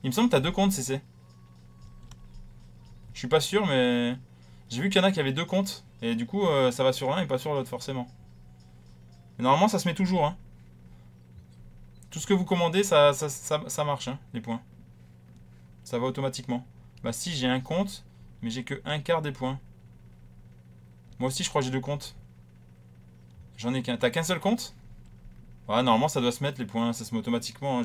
Il me semble que t'as deux comptes, CC. Je suis pas sûr, mais... J'ai vu qu'il y en a qui avaient deux comptes. Et du coup, ça va sur l'un et pas sur l'autre, forcément. Mais normalement, ça se met toujours, hein. Tout ce que vous commandez, ça marche, hein, les points. Ça va automatiquement. Bah si, j'ai un compte, mais j'ai que un quart des points. Moi aussi, je crois que j'ai deux comptes. J'en ai qu'un. T'as qu'un seul compte? Ouais, normalement, ça doit se mettre, les points. Ça se met automatiquement, hein.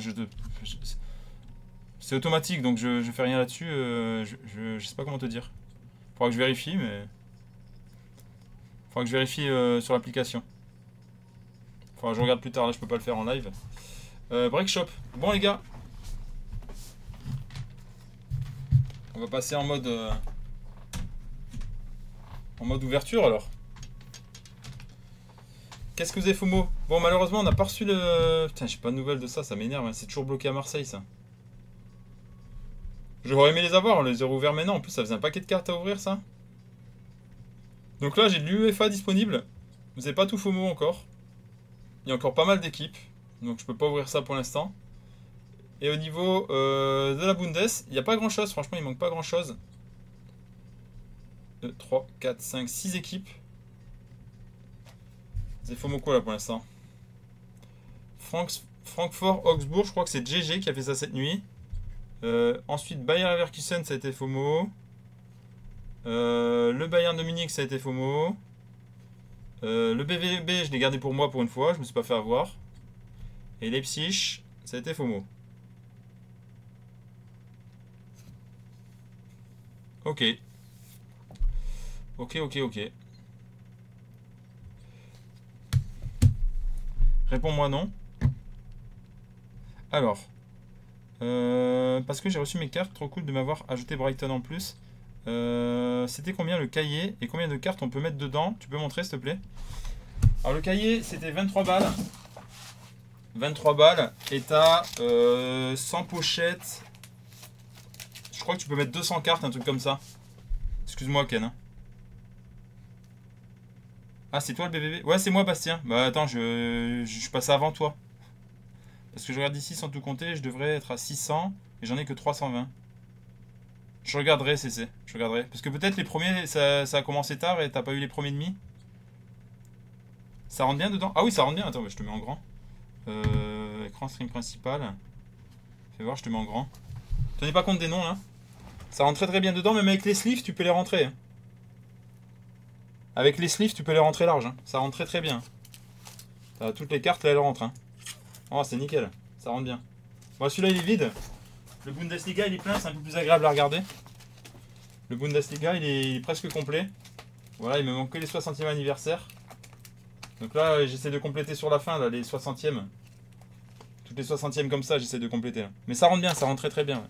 C'est automatique, donc je fais rien là-dessus. Je sais pas comment te dire. Faudra que je vérifie, mais... Faudra que je vérifie sur l'application. Faudra que je regarde plus tard, là, je peux pas le faire en live. Break Shop. Bon, les gars. On va passer en mode ouverture, alors. Qu'est-ce que vous avez, FOMO? Bon, malheureusement, on n'a pas reçu le... Putain, j'ai pas de nouvelles de ça, ça m'énerve, hein. C'est toujours bloqué à Marseille, ça. J'aurais aimé les avoir, on les aurait ouverts maintenant. En plus, ça faisait un paquet de cartes à ouvrir, ça. Donc là, j'ai de l'UEFA disponible. Vous n'avez pas tout, FOMO, encore. Il y a encore pas mal d'équipes. Donc je peux pas ouvrir ça pour l'instant. Et au niveau de la Bundes, il n'y a pas grand chose. Franchement, il manque pas grand chose. 2, 3, 4, 5, 6 équipes. C'est FOMO quoi là pour l'instant? Francfort, Augsbourg, je crois que c'est GG qui a fait ça cette nuit. Ensuite, Bayer Leverkusen, ça a été FOMO. Le Bayern de Munich, ça a été FOMO. Le BVB, je l'ai gardé pour moi pour une fois, je me suis pas fait avoir. Et Leipzig, ça a été FOMO. Ok. Ok. Réponds-moi non. Alors. Parce que j'ai reçu mes cartes, trop cool de m'avoir ajouté Brighton en plus. C'était combien le cahier et combien de cartes on peut mettre dedans? Tu peux montrer s'il te plaît? Alors le cahier c'était 23 balles. 23 balles et t'as 100 pochettes. Je crois que tu peux mettre 200 cartes, un truc comme ça. Excuse-moi Ken. Hein. Ah c'est toi le BBB? Ouais c'est moi Bastien. Bah attends je suis passé avant toi. Parce que je regarde ici sans tout compter, je devrais être à 600 et j'en ai que 320. Je regarderai CC, je regarderai. Parce que peut-être les premiers ça a commencé tard et t'as pas eu les premiers demi. Ça rentre bien dedans? Ah oui ça rentre bien, attends je te mets en grand. Écran stream principal. Fais voir, je te mets en grand. Tenez pas compte des noms là. Ça rentre très bien dedans, même avec les sleeves, tu peux les rentrer. Hein. Avec les sleeves, tu peux les rentrer large. Hein. Ça rentre très bien. Toutes les cartes là, elles rentrent. Hein. Oh, c'est nickel. Ça rentre bien. Bon, celui-là, il est vide. Le Bundesliga, il est plein, c'est un peu plus agréable à regarder. Le Bundesliga, il est presque complet. Voilà, il me manque que les 60e anniversaires. Donc là, j'essaie de compléter sur la fin, là, les 60e. Toutes les 60e comme ça, j'essaie de compléter. Là. Mais ça rentre bien, ça rentre très bien.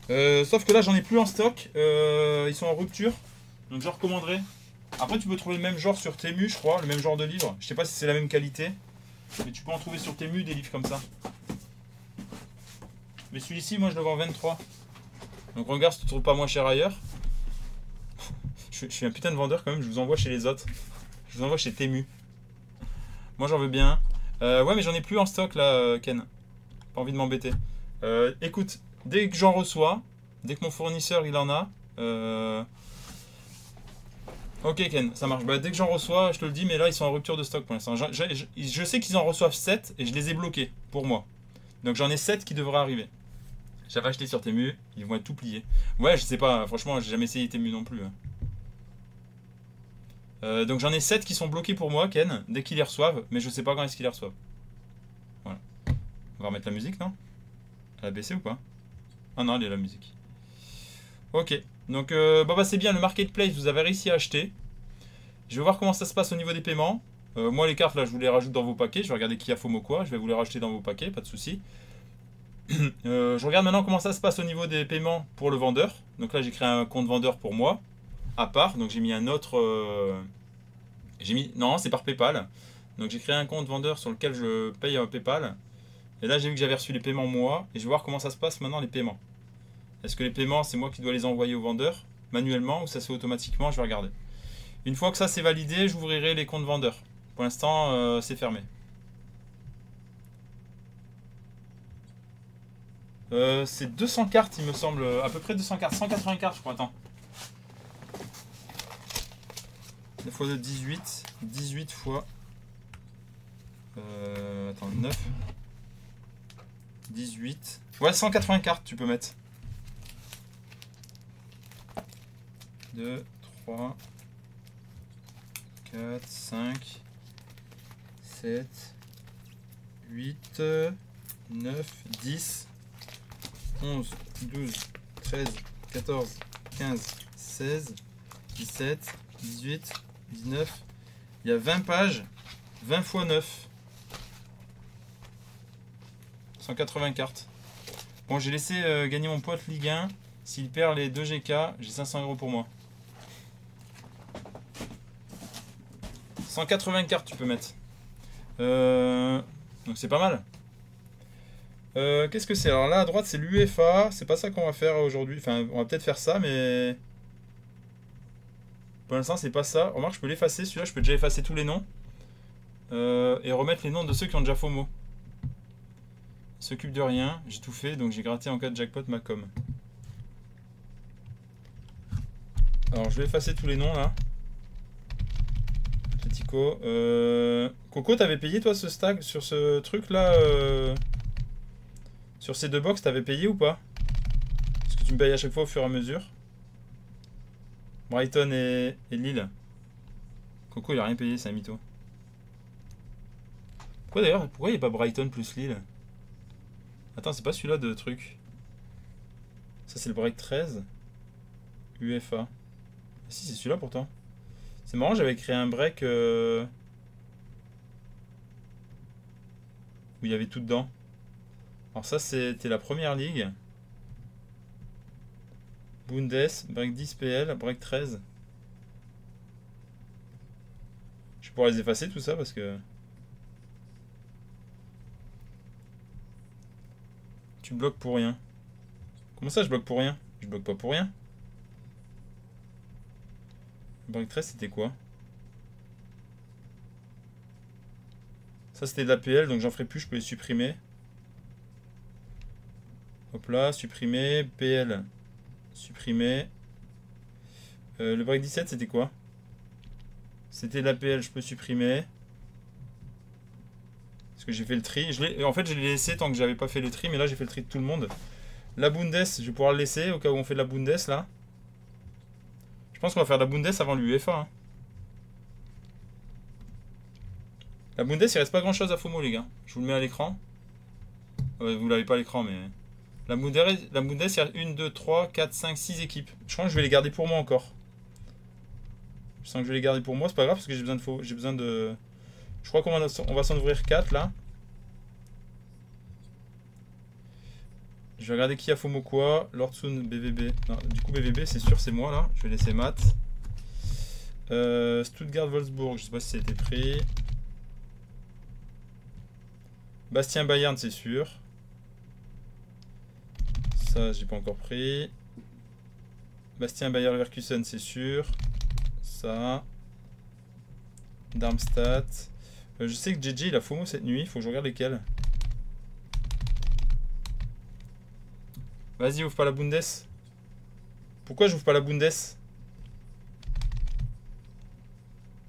Ouais. Sauf que là, j'en ai plus en stock. Ils sont en rupture. Donc je recommanderais. Après, tu peux trouver le même genre sur Temu, je crois. Le même genre de livre. Je sais pas si c'est la même qualité. Mais tu peux en trouver sur Temu des livres comme ça. Mais celui-ci, moi, je le vends 23. Donc regarde si tu ne trouves pas moins cher ailleurs. Je suis un putain de vendeur quand même. Je vous envoie chez les autres. Je vous envoie chez Temu. Moi, j'en veux bien. Ouais, mais j'en ai plus en stock là, Ken. Pas envie de m'embêter. Écoute, dès que j'en reçois, dès que mon fournisseur il en a. Ok Ken, ça marche. Bah, dès que j'en reçois, je te le dis, mais là ils sont en rupture de stock pour l'instant. Je sais qu'ils en reçoivent 7 et je les ai bloqués pour moi. Donc j'en ai 7 qui devraient arriver. J'avais acheté sur Temu, ils vont être tout pliés. Ouais, je sais pas, franchement, j'ai jamais essayé Temu non plus. Donc j'en ai 7 qui sont bloqués pour moi, Ken, dès qu'ils les reçoivent, mais je sais pas quand est-ce qu'ils les reçoivent. Voilà. On va remettre la musique, non? Elle a baissé ou pas? Ah non, elle est la musique. Ok, donc bah c'est bien, le marketplace, vous avez réussi à acheter. Je vais voir comment ça se passe au niveau des paiements. Moi, les cartes, là, je vous les rajoute dans vos paquets. Je vais regarder qui a FOMO quoi. Je vais vous les rajouter dans vos paquets, pas de souci. Je regarde maintenant comment ça se passe au niveau des paiements pour le vendeur. Donc là, j'ai créé un compte vendeur pour moi, à part. Donc j'ai mis un autre... Non, c'est par PayPal. Donc j'ai créé un compte vendeur sur lequel je paye PayPal. Et là, j'ai vu que j'avais reçu les paiements moi. Et je vais voir comment ça se passe maintenant, les paiements. Est-ce que les paiements, c'est moi qui dois les envoyer au vendeur manuellement ou ça se fait automatiquement? Je vais regarder. Une fois que ça c'est validé, j'ouvrirai les comptes vendeurs. Pour l'instant, c'est fermé. C'est 200 cartes, il me semble. À peu près 200 cartes. 180 cartes, je crois. Attends. 9 fois 2, 18. 18 fois... attends, 9. 18. Ouais, 180 cartes, tu peux mettre. 2, 3, 4, 5, 7, 8, 9, 10, 11, 12, 13, 14, 15, 16, 17, 18, 19. Il y a 20 pages, 20 fois 9. 180 cartes. Bon, j'ai laissé gagner mon pote Ligue 1. S'il perd les 2 GK, j'ai 500 € pour moi. 180 cartes tu peux mettre. Donc c'est pas mal. Qu'est-ce que c'est? Alors là à droite c'est l'UEFA. C'est pas ça qu'on va faire aujourd'hui. Enfin on va peut-être faire ça mais... Pour l'instant c'est pas ça. Remarque je peux l'effacer. Celui-là je peux déjà effacer tous les noms. Et remettre les noms de ceux qui ont déjà FOMO. Il s'occupe de rien. J'ai tout fait donc j'ai gratté en cas de jackpot ma com. Alors je vais effacer tous les noms là. Atletico. Coco, t'avais payé toi ce stack sur ce truc là sur ces deux box, t'avais payé ou pas? Parce que tu me payes à chaque fois au fur et à mesure. Brighton et Lille. Coco il a rien payé, c'est un mytho. Pourquoi d'ailleurs? Pourquoi il n'y a pas Brighton plus Lille? Attends, c'est pas celui-là de truc. Ça c'est le break 13. UEFA. Ah, si, c'est celui-là pourtant. C'est marrant, j'avais créé un break où il y avait tout dedans. Alors ça c'était la première ligue. Bundes, break 10 PL, break 13. Je pourrais les effacer tout ça parce que... Tu bloques pour rien. Comment ça je bloque pour rien? Je bloque pas pour rien. Break 13 c'était quoi? Ça c'était de la PL donc j'en ferai plus, je peux les supprimer. Hop là, supprimer, PL, supprimer. Le break 17 c'était quoi? C'était de la PL, je peux supprimer. Parce que j'ai fait le tri. En fait je l'ai laissé tant que j'avais pas fait le tri, mais là j'ai fait le tri de tout le monde. La Bundes, je vais pouvoir le laisser au cas où on fait de la Bundes là. Je pense qu'on va faire de la Bundes avant l'UEFA. Hein. La Bundes, il reste pas grand chose à FOMO, les gars. Je vous le mets à l'écran. Vous l'avez pas à l'écran, mais... La Bundes, il y a 1, 2, 3, 4, 5, 6 équipes. Je crois que je vais les garder pour moi encore. Je sens que je vais les garder pour moi, c'est pas grave parce que j'ai besoin de... Je crois qu'on va s'en ouvrir 4 là. Je vais regarder qui a FOMO quoi. Lordsoon, BVB. Non, du coup BVB c'est sûr c'est moi là. Je vais laisser Matt. Stuttgart, Wolfsburg, je sais pas si ça a été pris. Bastien Bayern c'est sûr. Ça j'ai pas encore pris. Bastien Bayer Leverkusen c'est sûr. Ça. Darmstadt. Je sais que JJ il a FOMO cette nuit, il faut que je regarde lesquels. Vas-y, ouvre pas la Bundes. Pourquoi j'ouvre pas la Bundes?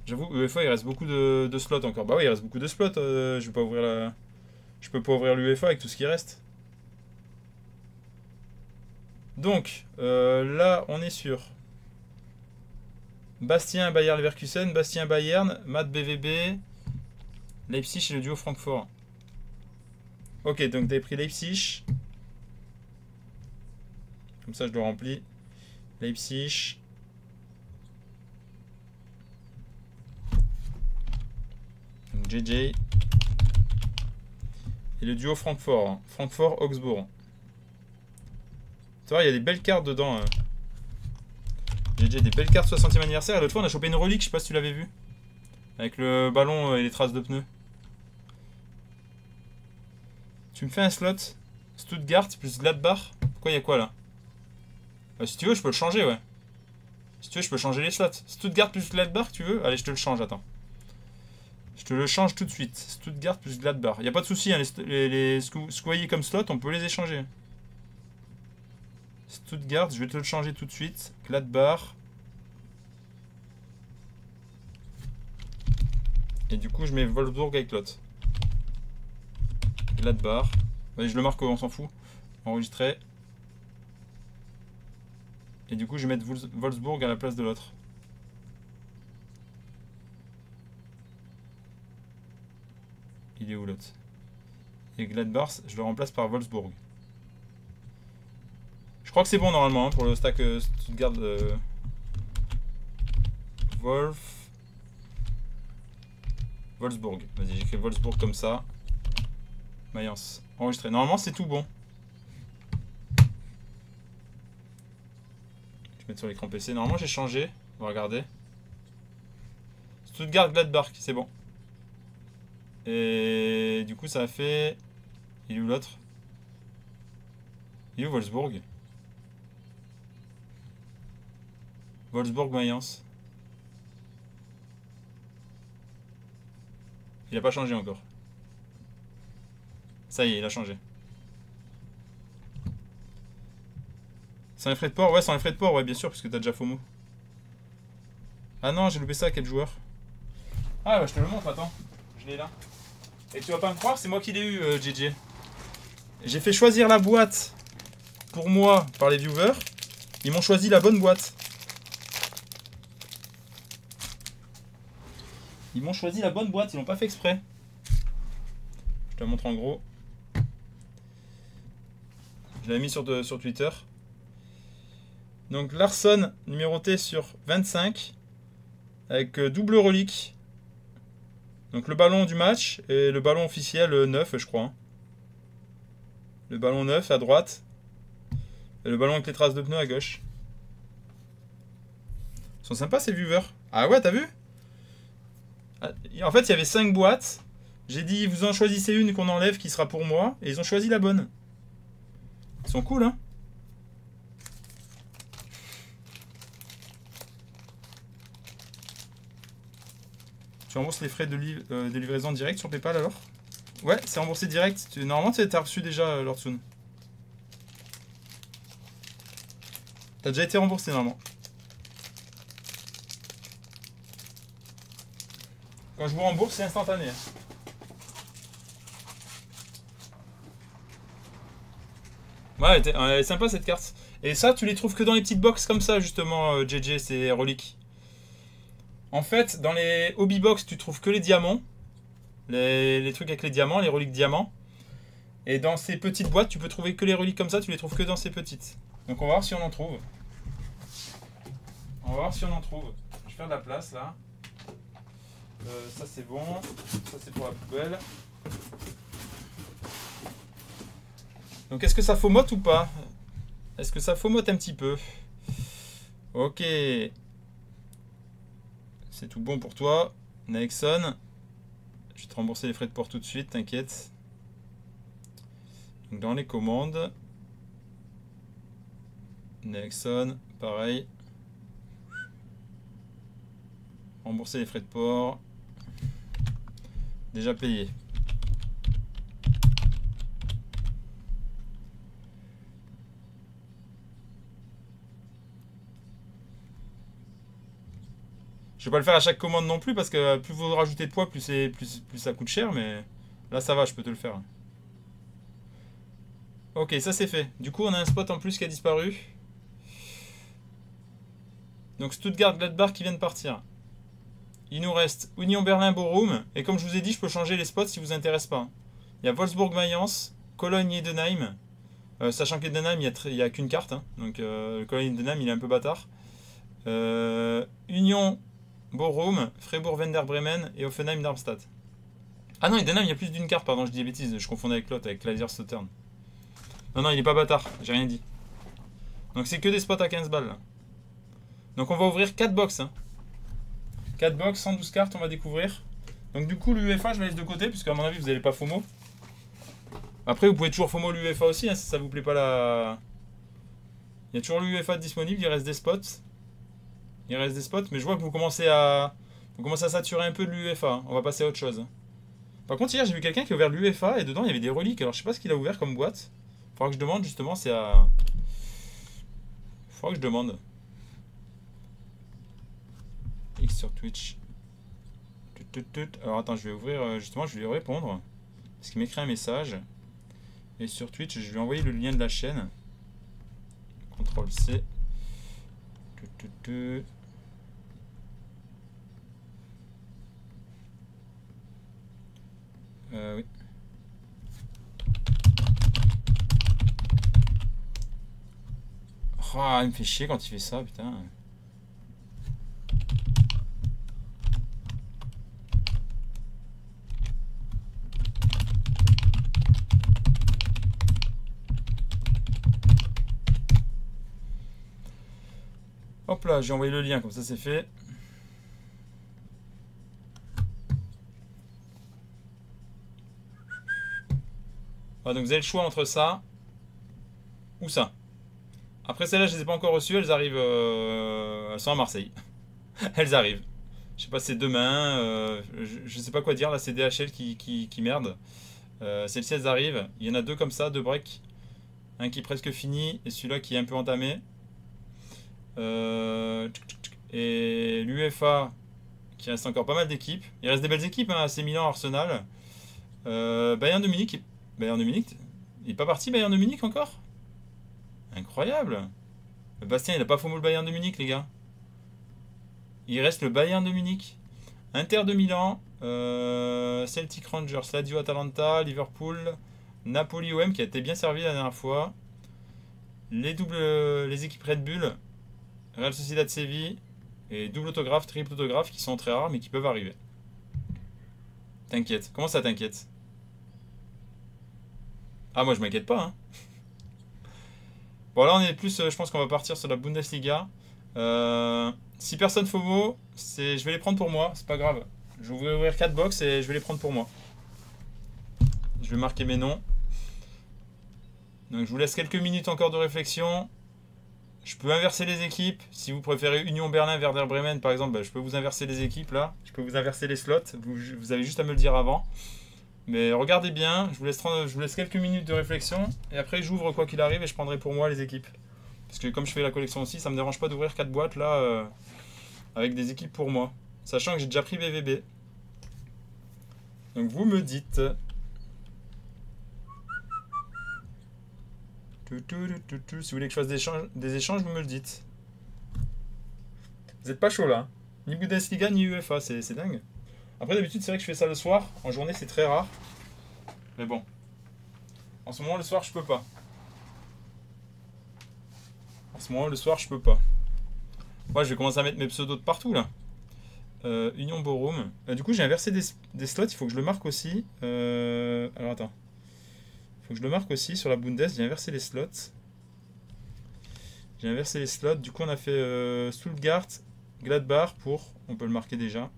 J'avoue, UEFA il reste beaucoup de slots encore. Bah oui, il reste beaucoup de slots. Je vais pas ouvrir la... Je peux pas ouvrir l'UEFA avec tout ce qui reste. Donc, là, on est sur Bastien Bayer Leverkusen, Bastien Bayern, Matt BVB, Leipzig et le duo Francfort. Ok, donc t'avais pris Leipzig. Comme ça, je le remplis. Leipzig. Donc JJ. Et le duo Francfort. Hein. Francfort-Augsbourg. Tu vois, il y a des belles cartes dedans. Hein. JJ, des belles cartes 60e anniversaire. Et l'autre fois, on a chopé une relique, je sais pas si tu l'avais vu. Avec le ballon et les traces de pneus. Tu me fais un slot. Stuttgart plus Gladbach. Pourquoi il y a quoi là? Si tu veux, je peux le changer, ouais. Si tu veux, je peux changer les slots. Stuttgart plus Gladbach, tu veux? Allez, je te le change, attends. Je te le change tout de suite. Stuttgart plus Gladbach. Il n'y a pas de souci, hein, les squayiers comme slot, on peut les échanger. Stuttgart, je vais te le changer tout de suite. Gladbach. Et du coup, je mets Wolfsburg avec l'autre. Gladbach. Vas-y, je le marque, on s'en fout. Enregistrer. Et du coup, je vais mettre Wolfsburg à la place de l'autre. Il est où l'autre? Et Gladbach, je le remplace par Wolfsburg. Je crois que c'est bon normalement hein, pour le stack Stuttgart. Wolfsburg. Vas-y, j'écris Wolfsburg comme ça. Mayence. Enregistré. Normalement, c'est tout bon. Je vais mettre sur l'écran PC. Normalement, j'ai changé. On va regarder. Stuttgart Gladbach, c'est bon. Et du coup, ça a fait. Il est où l'autre? Il est où Wolfsburg? Wolfsburg Mayence. Il a pas changé encore. Ça y est, il a changé. Sans les frais de port? Ouais, sans les frais de port, ouais, bien sûr, parce que t'as déjà FOMO. Ah non, j'ai loupé ça, quel joueur? Ah, bah je te le montre, attends. Je l'ai là. Et tu vas pas me croire, c'est moi qui l'ai eu, JJ. J'ai fait choisir la boîte pour moi par les viewers. Ils m'ont choisi la bonne boîte. Ils m'ont choisi la bonne boîte, ils l'ont pas fait exprès. Je te la montre en gros. Je l'ai mis sur Twitter. Donc Larsson numéroté sur 25 avec double relique. Donc le ballon du match et le ballon officiel 9 je crois. Hein. Le ballon 9 à droite et le ballon avec les traces de pneus à gauche. Ils sont sympas ces viewers. Ah ouais, t'as vu? En fait il y avait 5 boîtes. J'ai dit vous en choisissez une qu'on enlève qui sera pour moi. Et ils ont choisi la bonne. Ils sont cool hein. Tu rembourses les frais de livraison direct sur PayPal alors? Ouais, c'est remboursé direct. Normalement, tu as reçu déjà Lordsoon. T'as déjà été remboursé normalement. Quand je vous rembourse, c'est instantané. Ouais, elle est sympa cette carte. Et ça, tu les trouves que dans les petites box comme ça, justement, JJ, c'est reliques. En fait, dans les hobby box, tu trouves que les diamants. Les trucs avec les diamants, les reliques diamants. Et dans ces petites boîtes, tu peux trouver que les reliques comme ça, tu les trouves que dans ces petites. Donc on va voir si on en trouve. On va voir si on en trouve. Je vais faire de la place là. Ça c'est bon. Ça c'est pour la poubelle. Donc est-ce que ça faumote ou pas? Est-ce que ça faumote un petit peu? Ok. C'est tout bon pour toi. Nexon. Je vais te rembourser les frais de port tout de suite, t'inquiète. Donc dans les commandes. Nexon, pareil. Rembourser les frais de port. Déjà payé. Je vais pas le faire à chaque commande non plus parce que plus vous rajoutez de poids, plus ça coûte cher, mais là ça va, je peux te le faire. Ok, ça c'est fait. Du coup, on a un spot en plus qui a disparu. Donc Stuttgart, Gladbach qui vient de partir. Il nous reste Union Berlin, Bochum. Et comme je vous ai dit, je peux changer les spots si vous intéresse pas. Il y a Wolfsburg, Mayence, Cologne, Edenheim. Sachant qu'Edenheim, il n'y a qu'une carte. Hein. Donc Cologne, Edenheim, il est un peu bâtard. Union, Bochum, Freiburg, Werder Bremen et Offenheim, Darmstadt. Ah non, Edenheim, il y a plus d'une carte, pardon, je dis des bêtises. Je confondais avec l'autre, avec Kaiserslautern. Non, non, il est pas bâtard, j'ai rien dit. Donc c'est que des spots à 15 balles. Là. Donc on va ouvrir 4 box. Hein. 4 box, 112 cartes, on va découvrir. Donc du coup, l'UEFA, je la laisse de côté, puisqu'à mon avis, vous n'allez pas FOMO. Après, vous pouvez toujours FOMO l'UEFA aussi, hein, si ça vous plaît pas la... Il y a toujours l'UEFA disponible, il reste des spots. Il reste des spots, mais je vois que vous commencez à saturer un peu de l'UEFA. Hein. On va passer à autre chose. Par contre, hier, j'ai vu quelqu'un qui a ouvert l'UEFA, et dedans, il y avait des reliques. Alors, je sais pas ce qu'il a ouvert comme boîte. Faudra que je demande, justement, c'est à... Faudra que je demande. X sur Twitch. Alors attends, je vais ouvrir, justement, je vais lui répondre. Parce qu'il m'écrit un message. Et sur Twitch, je vais lui envoyer le lien de la chaîne. CTRL C. Oui. Oh, il me fait chier quand il fait ça, putain. Hop là, j'ai envoyé le lien, comme ça c'est fait. Ah, donc vous avez le choix entre ça ou ça. Après celles-là, je les ai pas encore reçues, elles arrivent, elles sont à Marseille. Elles arrivent. Je sais pas, c'est demain, je sais pas quoi dire, là c'est DHL qui merde. Celles-ci elles arrivent, il y en a deux comme ça, deux breaks. Un qui est presque fini et celui-là qui est un peu entamé. Et l'UEFA qui reste encore pas mal d'équipes. Il reste des belles équipes, hein, AC Milan, Arsenal. Bayern de Munich. Bayern de Munich. Il est pas parti Bayern de Munich encore? Incroyable. Bastien il a pas faux le Bayern de Munich les gars. Il reste le Bayern de Munich. Inter de Milan. Celtic Rangers, Lazio Atalanta, Liverpool, Napoli OM qui a été bien servi la dernière fois. Les équipes Red Bull, Real Sociedad Séville et double autographe, triple autographe qui sont très rares mais qui peuvent arriver. T'inquiète. Comment ça t'inquiète? Ah moi je m'inquiète pas hein. Bon là on est plus, je pense qu'on va partir sur la Bundesliga. Si personne FOMO, je vais les prendre pour moi, c'est pas grave. Je vais ouvrir 4 box et je vais les prendre pour moi. Je vais marquer mes noms. Donc je vous laisse quelques minutes encore de réflexion. Je peux inverser les équipes. Si vous préférez Union Berlin, Werder Bremen par exemple, bah, je peux vous inverser les équipes là. Je peux vous inverser les slots. Vous avez juste à me le dire avant. Mais regardez bien, je vous laisse quelques minutes de réflexion. Et après j'ouvre quoi qu'il arrive et je prendrai pour moi les équipes. Parce que comme je fais la collection aussi, ça me dérange pas d'ouvrir 4 boîtes là avec des équipes pour moi. Sachant que j'ai déjà pris BVB. Donc vous me dites. Si vous voulez que je fasse des échanges, vous me le dites. Vous n'êtes pas chaud là. Hein. Ni Bundesliga ni UEFA, c'est dingue. Après d'habitude c'est vrai que je fais ça le soir. En journée c'est très rare. Mais bon. En ce moment le soir je peux pas. En ce moment le soir je peux pas. Moi je vais commencer à mettre mes pseudos de partout là. Union Borum. Du coup j'ai inversé des slots, il faut que je le marque aussi. Alors attends. Il faut que je le marque aussi sur la Bundes, j'ai inversé les slots. J'ai inversé les slots, du coup on a fait Stuttgart, Gladbach pour, on peut le marquer déjà.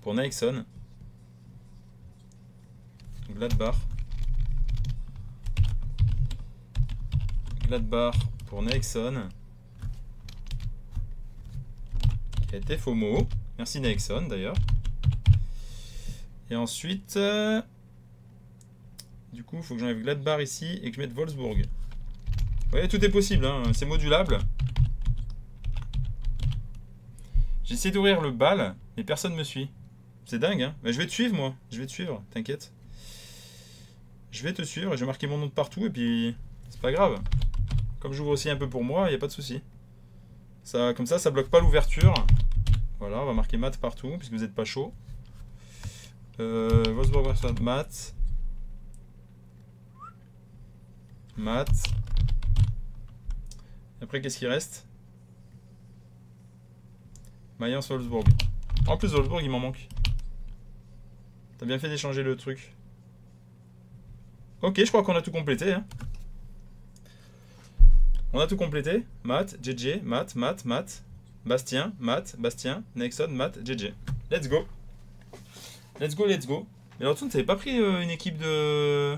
Pour Naexon. Gladbach. Gladbach pour Naexon. Qui a été FOMO. Merci Naexon d'ailleurs. Et ensuite, du coup, il faut que j'enlève Gladbach ici et que je mette Wolfsburg. Vous voyez, tout est possible, hein, c'est modulable. J'ai essayé d'ouvrir le bal, mais personne ne me suit. C'est dingue, hein. Mais je vais te suivre, moi. Je vais te suivre, t'inquiète. Je vais te suivre et je vais marquer mon nom de partout et puis c'est pas grave. Comme j'ouvre aussi un peu pour moi, il n'y a pas de souci. Comme ça bloque pas l'ouverture. Voilà, on va marquer mat partout puisque vous n'êtes pas chaud. Wolfsburg versus mat. Mat. Après, qu'est-ce qui reste? Mayence Wolfsburg. En plus, Wolfsburg, il m'en manque. T'as bien fait d'échanger le truc. Ok, je crois qu'on a tout complété. Hein. On a tout complété. Matt, JJ, Matt, Bastien, Matt, Bastien, Nexon, Matt, JJ. Let's go. Let's go, let's go. Mais alors, tu n'avais pas pris une équipe de...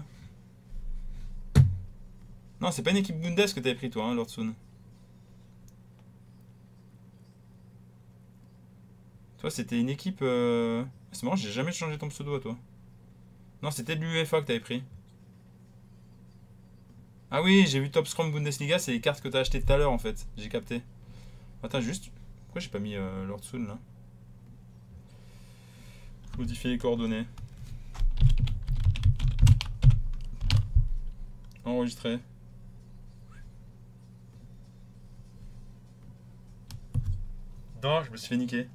Non, c'est pas une équipe Bundes que t'avais pris toi, hein, Lordsoon. Toi, c'était une équipe... C'est marrant, j'ai jamais changé ton pseudo à toi. Non, c'était de l'UEFA que t'avais pris. Ah oui, j'ai vu Top Scrum Bundesliga, c'est les cartes que t'as achetées tout à l'heure en fait. J'ai capté. Attends, juste. Pourquoi j'ai pas mis Lord Soon là? Modifier les coordonnées. Enregistrer. Non, je me suis fait niquer.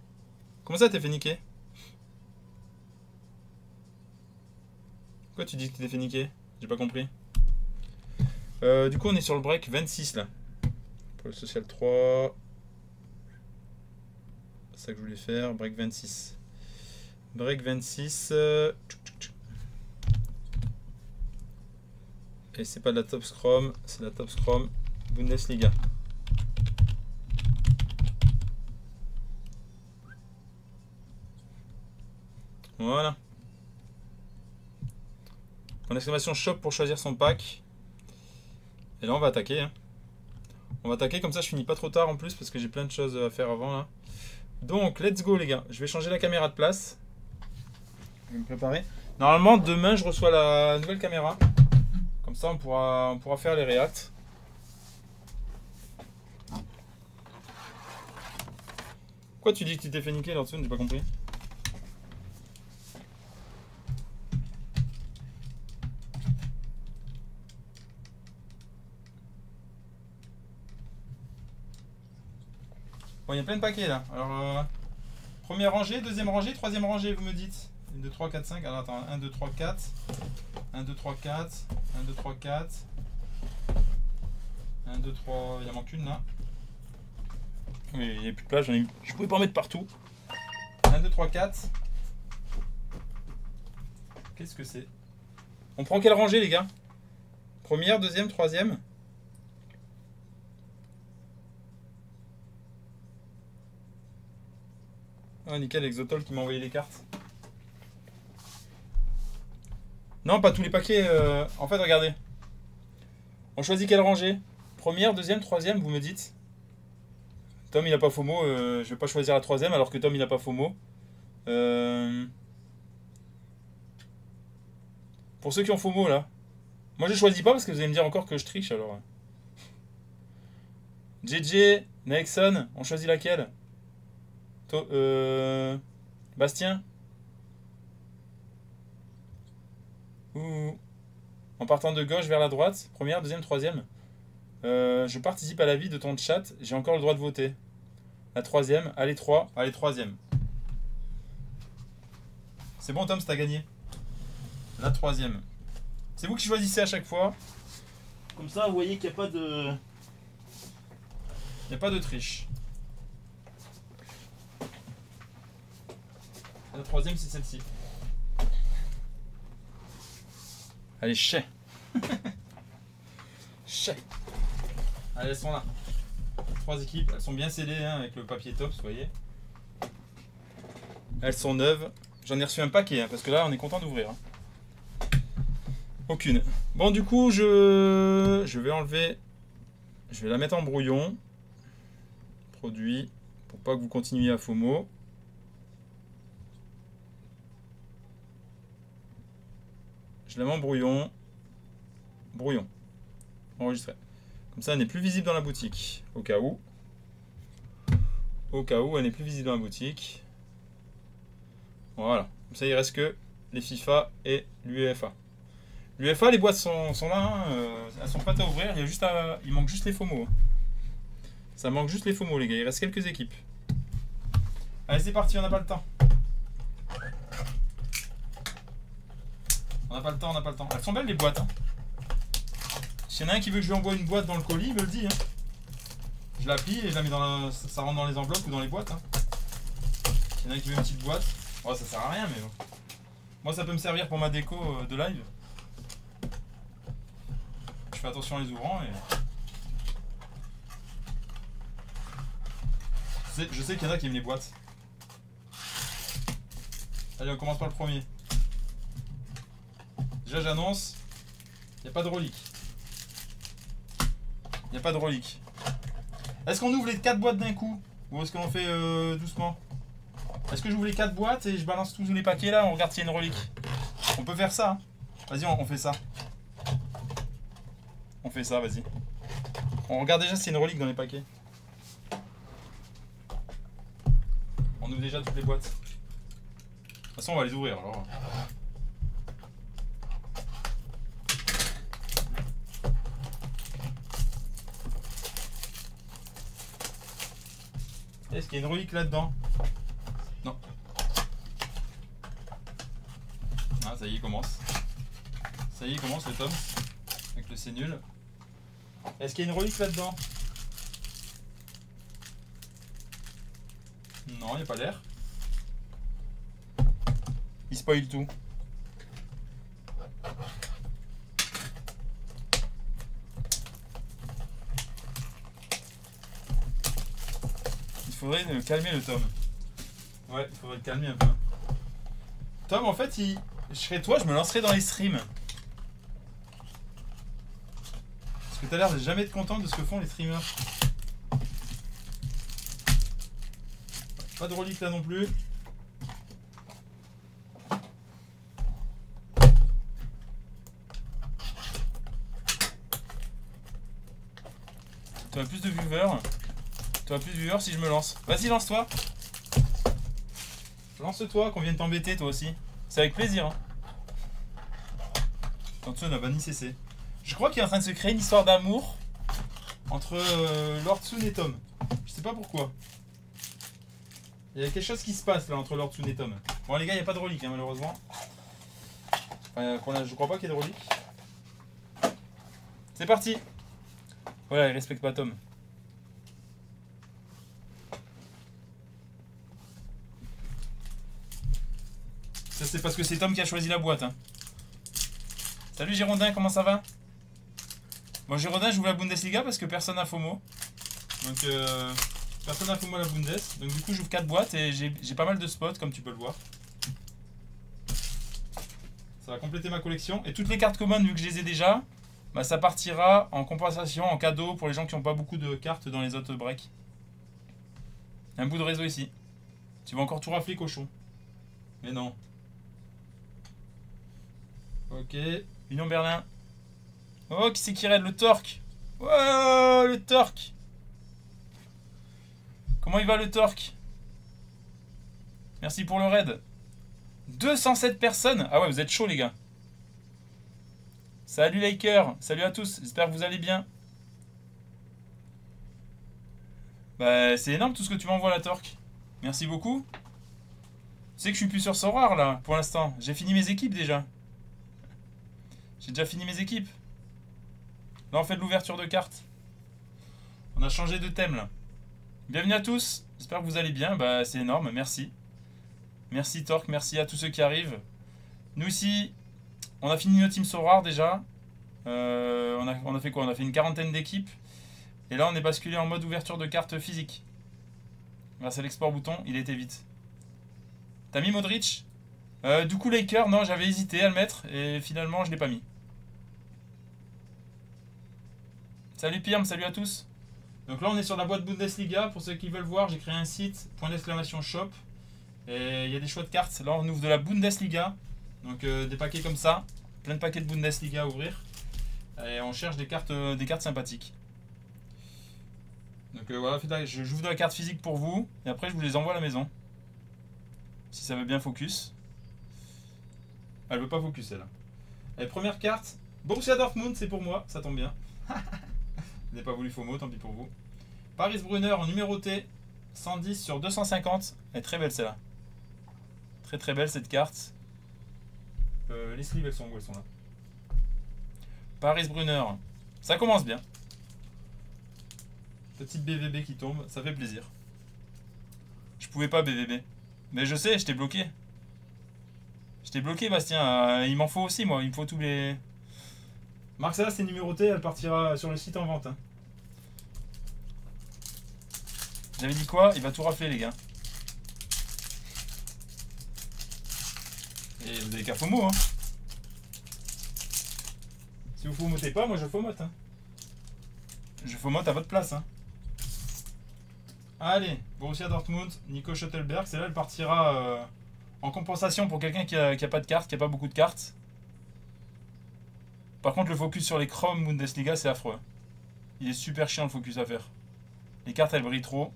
Comment ça t'es fait niquer? Pourquoi tu dis que tu t'es fait niquer? J'ai pas compris. Du coup on est sur le break 26 là. Pour le social 3. C'est ça que je voulais faire. Break 26. Break 26. Et c'est pas de la Top Scrum, c'est la Top Scrum Bundesliga. Voilà. En exclamation shop pour choisir son pack. Et là on va attaquer. Hein. On va attaquer comme ça je finis pas trop tard en plus parce que j'ai plein de choses à faire avant là. Donc let's go les gars. Je vais changer la caméra de place. Je vais me préparer. Normalement demain je reçois la nouvelle caméra. Comme ça on pourra faire les reacts. Pourquoi tu dis que tu t'es fait niquer là-dessus? J'ai pas compris. Bon, il y a plein de paquets là. Alors, première rangée, deuxième rangée, troisième rangée, vous me dites. 1, 2, 3, 4, 5. Alors attends, 1, 2, 3, 4. 1, 2, 3, 4. 1, 2, 3, 4. 1, 2, 3. Il en manque une là. Mais il n'y a plus de place, je pouvais pas en mettre partout. 1, 2, 3, 4. Qu'est-ce que c'est? On prend quelle rangée les gars? Première, deuxième, troisième? Ah nickel, Exotol qui m'a envoyé les cartes. Non, pas tous les paquets. En fait, regardez. On choisit quelle rangée? Première, deuxième, troisième, vous me dites. Tom il a pas FOMO, je vais pas choisir la troisième alors que Tom il a pas FOMO. Pour ceux qui ont FOMO là. Moi je choisis pas parce que vous allez me dire encore que je triche alors. JJ, Nexon, on choisit laquelle? Bastien? Ouh. En partant de gauche vers la droite, première, deuxième, troisième. Je participe à la vie de ton chat, j'ai encore le droit de voter. La troisième, allez 3, allez troisième. C'est bon Tom, c'est à gagné. La troisième. C'est vous qui choisissez à chaque fois. Comme ça, vous voyez qu'il n'y a pas de... Il n'y a pas de triche. La troisième, c'est celle-ci. Allez, chais. Chais. Allez, elles sont là. 3 équipes, elles sont bien scellées hein, avec le papier top, vous voyez. Elles sont neuves. J'en ai reçu un paquet, hein, parce que là, on est content d'ouvrir. Hein. Aucune. Bon, du coup, je vais enlever... Je vais la mettre en brouillon. Produit. Pour pas que vous continuiez à FOMO. Je la mets en brouillon. Brouillon. Enregistré. Comme ça, elle n'est plus visible dans la boutique. Au cas où. Au cas où, elle n'est plus visible dans la boutique. Voilà. Comme ça, il reste que les FIFA et l'UEFA. L'UEFA, les boîtes sont là. Hein. Elles sont prêtes à ouvrir. Il manque juste les FOMO. Hein. Ça manque juste les FOMO, les gars. Il reste quelques équipes. Allez, c'est parti. On n'a pas le temps. On n'a pas le temps, on n'a pas le temps. Elles sont belles, les boîtes. Hein. S'il y en a un qui veut que je lui envoie une boîte dans le colis, il me le dit. Hein. Je la plie et je la mets dans la... Ça rentre dans les enveloppes ou dans les boîtes. Hein. S'il y en a un qui veut une petite boîte. Oh, ça sert à rien, mais bon. Moi, ça peut me servir pour ma déco de live. Je fais attention en les ouvrant et... Je sais qu'il y en a qui aiment les boîtes. Allez, on commence par le premier. Déjà, j'annonce, il n'y a pas de relique. Il n'y a pas de relique. Est-ce qu'on ouvre les 4 boîtes d'un coup? Ou est-ce qu'on fait doucement? Est-ce que j'ouvre les 4 boîtes et je balance tous les paquets là? On regarde s'il y a une relique. On peut faire ça. Hein. Vas-y, on fait ça. On fait ça, vas-y. On regarde déjà s'il y a une relique dans les paquets. On ouvre déjà toutes les boîtes. De toute façon, on va les ouvrir alors. Est-ce qu'il y a une relique là-dedans? Non. Ah, ça y est, il commence. Ça y est, il commence le tome. Avec le c'est nul. Est-ce qu'il y a une relique là-dedans? Non, il n'y a pas l'air. Il spoil tout. Il faudrait calmer le tome. Ouais, il faudrait le calmer un peu. Tom, en fait, je serais toi, je me lancerais dans les streams. Parce que t'as l'air de jamais être content de ce que font les streamers. Pas de relique là non plus. Tu as plus de viewers. Tu as plus de viewers si je me lance. Vas-y, lance-toi. Lance-toi, qu'on vienne t'embêter toi aussi. C'est avec plaisir. Hein. Attention, on a banni CC. Je crois qu'il est en train de se créer une histoire d'amour entre Lord Tsun et Tom. Je sais pas pourquoi. Il y a quelque chose qui se passe là entre Lord Tsun et Tom. Bon les gars, il n'y a pas de relique hein, malheureusement. Je crois pas qu'il y ait de relique. C'est parti. Voilà, il respecte pas Tom. Ça c'est parce que c'est Tom qui a choisi la boîte. Hein. Salut Girondin, comment ça va? Bon Girondin, j'ouvre la Bundesliga parce que personne n'a FOMO. Donc personne n'a FOMO à la Bundes. Donc du coup j'ouvre 4 boîtes et j'ai pas mal de spots comme tu peux le voir. Ça va compléter ma collection. Et toutes les cartes communes, vu que je les ai déjà, bah, ça partira en compensation, en cadeau pour les gens qui n'ont pas beaucoup de cartes dans les autres breaks. Un bout de réseau ici. Tu vas encore tout rafler, cochon. Mais non. Ok. Union Berlin. Oh, qui c'est qui raid? Le Torque. Oh, le Torque. Comment il va le Torque? Merci pour le raid. 207 personnes. Ah ouais, vous êtes chauds les gars. Salut Laker. Salut à tous. J'espère que vous allez bien. Bah, c'est énorme tout ce que tu m'envoies la Torque. Merci beaucoup. Tu sais que je suis plus sur Sorare là pour l'instant. J'ai fini mes équipes déjà. J'ai déjà fini mes équipes. Là on fait de l'ouverture de cartes. On a changé de thème là. Bienvenue à tous. J'espère que vous allez bien. Bah c'est énorme. Merci. Merci Torque. Merci à tous ceux qui arrivent. Nous ici, on a fini notre team Sorare déjà. On a fait quoi? On a fait une quarantaine d'équipes. Et là on est basculé en mode ouverture de cartes physique. Grâce à l'export bouton, il était vite. T'as mis Modric? Du coup Laker, non, j'avais hésité à le mettre et finalement je l'ai pas mis. Salut Pirm, salut à tous. Donc là on est sur la boîte Bundesliga. Pour ceux qui veulent voir, j'ai créé un site, !shop. Et il y a des choix de cartes. Là on ouvre de la Bundesliga. Donc des paquets comme ça. Plein de paquets de Bundesliga à ouvrir. Et on cherche des cartes sympathiques. Donc voilà, j'ouvre de la carte physique pour vous. Et après je vous les envoie à la maison. Si ça veut bien focus. Elle veut pas focus elle. Allez, première carte. Borussia Dortmund, c'est pour moi, ça tombe bien. Vous n'avez pas voulu FOMO, tant pis pour vous. Paris Brunner en numéroté 110 sur 250. Elle est très belle celle-là. Très très belle cette carte. Les sleeves elles sont où? Elles sont là. Paris Brunner. Ça commence bien. Petite BVB qui tombe, ça fait plaisir. Je pouvais pas BVB. Mais je sais, je t'ai bloqué. Je t'ai bloqué Bastien. Il m'en faut aussi moi, il me faut tous les... Marc, ça c'est numéroté, elle partira sur le site en vente. Hein. J'avais dit quoi? Il va tout rafler les gars. Et vous avez qu'à FOMO hein. Si vous FOMotez pas, moi je FOMote hein. Je FOMote à votre place hein. Allez, Borussia Dortmund, Nico Schottelberg, celle-là elle partira en compensation pour quelqu'un qui a pas de carte, qui a pas beaucoup de cartes. Par contre, le focus sur les Chrome Bundesliga, c'est affreux. Il est super chiant le focus à faire. Les cartes, elles brillent trop.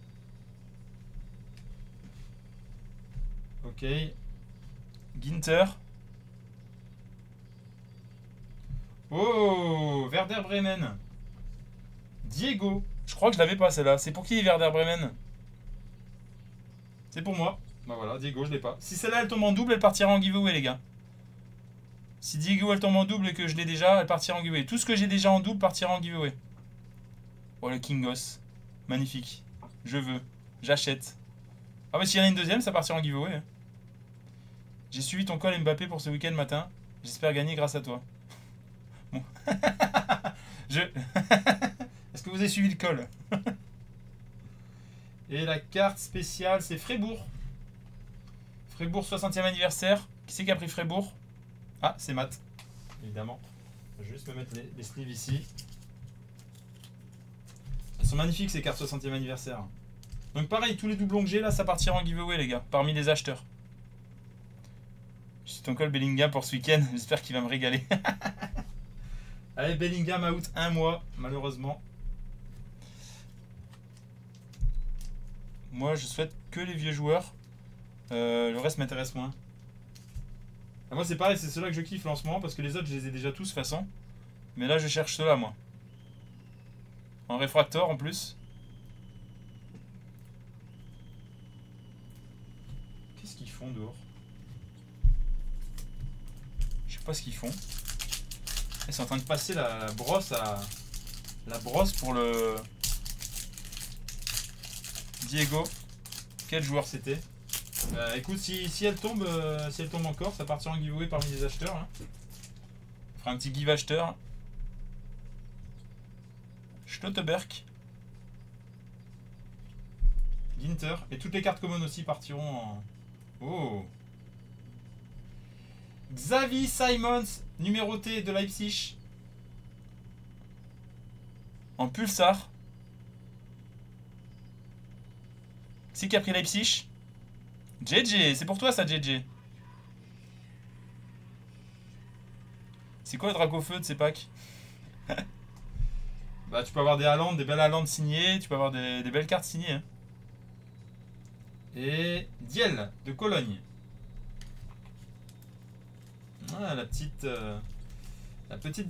Ok. Ginter. Oh, Werder Bremen. Diego. Je crois que je l'avais pas celle-là. C'est pour qui Werder Bremen? C'est pour moi. Bah voilà, Diego, je l'ai pas. Si celle-là elle tombe en double, elle partira en giveaway, les gars. Si Diego elle tombe en double et que je l'ai déjà, elle partira en giveaway. Tout ce que j'ai déjà en double partira en giveaway. Oh, le Kingos. Magnifique. Je veux. J'achète. Ah, mais s'il y en a une deuxième, ça partira en giveaway. Hein. J'ai suivi ton call Mbappé pour ce week-end matin. J'espère gagner grâce à toi. Bon. Je. Est-ce que vous avez suivi le call? Et la carte spéciale, c'est Freiburg. Freiburg 60e anniversaire. Qui c'est qui a pris Freiburg? Ah, c'est Matt. Évidemment. Je vais juste me mettre les sleeves ici. Elles sont magnifiques ces cartes 60e anniversaire. Donc pareil, tous les doublons que j'ai là, ça partira en giveaway les gars, parmi les acheteurs. Je suis ton call Bellingham pour ce week-end, j'espère qu'il va me régaler. Allez, Bellingham out 1 mois, malheureusement. Moi, je souhaite que les vieux joueurs. Le reste m'intéresse moins. Ah, moi, c'est pareil, c'est ceux-là que je kiffe là en ce moment, parce que les autres, je les ai déjà tous de toute façon. Mais là, je cherche ceux-là, moi. En réfractor, en plus. Qu'est-ce qu'ils font dehors? Je sais pas ce qu'ils font. Ils sont en train de passer la brosse à... La brosse pour le... Diego. Quel joueur c'était? Écoute, si elle tombe encore, ça partira en giveaway parmi les acheteurs. Hein. On fera un petit give acheteur. Stotteberg. Ginter. Et toutes les cartes communes aussi partiront en... Oh. Xavi Simons, numéroté de Leipzig. En pulsar. C'est qui a pris Leipzig? JJ, c'est pour toi ça, JJ. C'est quoi le Dracofeu de ces packs? Bah, tu peux avoir des Haaland, des belles Haaland signées, tu peux avoir des belles cartes signées. Hein. Et Diel de Cologne. Ah, la petite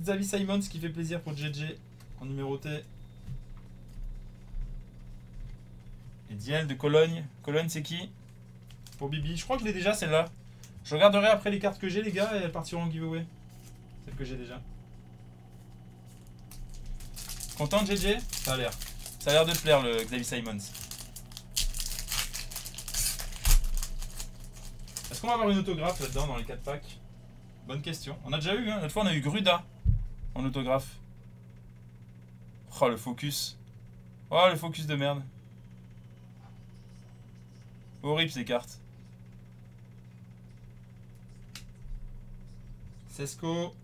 Xavi Simons qui fait plaisir pour JJ en numéroté. Et Diel de Cologne. Cologne, c'est qui? Pour Bibi. Je crois que je l'ai déjà celle-là. Je regarderai après les cartes que j'ai, les gars, et elles partiront en giveaway. Celles que j'ai déjà. Content, JJ? Ça a l'air. Ça a l'air de te plaire, le Xavi Simons. Est-ce qu'on va avoir une autographe là-dedans dans les 4 packs? Bonne question. On a déjà eu, hein. L'autre fois, on a eu Gruda en autographe. Oh, le focus. Oh, le focus de merde. Horrible ces cartes. Sesco.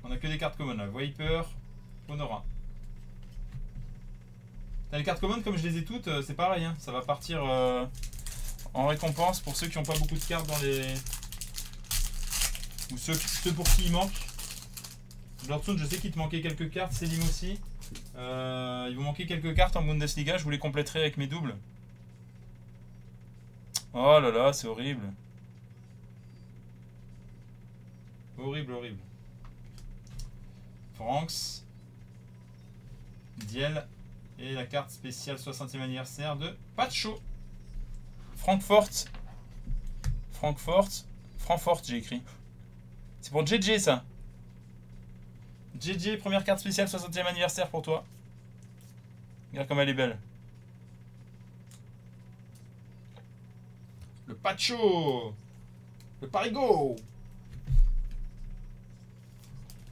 On a que des cartes communes là. Viper. Honora. Les cartes communes, comme je les ai toutes, c'est pareil. Hein. Ça va partir en récompense pour ceux qui n'ont pas beaucoup de cartes dans les... Ou ceux pour qui il manque. Dortmund, je sais qu'il te manquait quelques cartes. Selim aussi. Il vous manquait quelques cartes en Bundesliga. Je vous les compléterai avec mes doubles. Oh là là, c'est horrible. Horrible, horrible. Franks. Diel. Et la carte spéciale 60e anniversaire de Pacho. Francfort. Francfort, j'ai écrit. C'est pour JJ ça. JJ, première carte spéciale 60e anniversaire pour toi. Regarde comme elle est belle. Le Pacho. Le Parigo.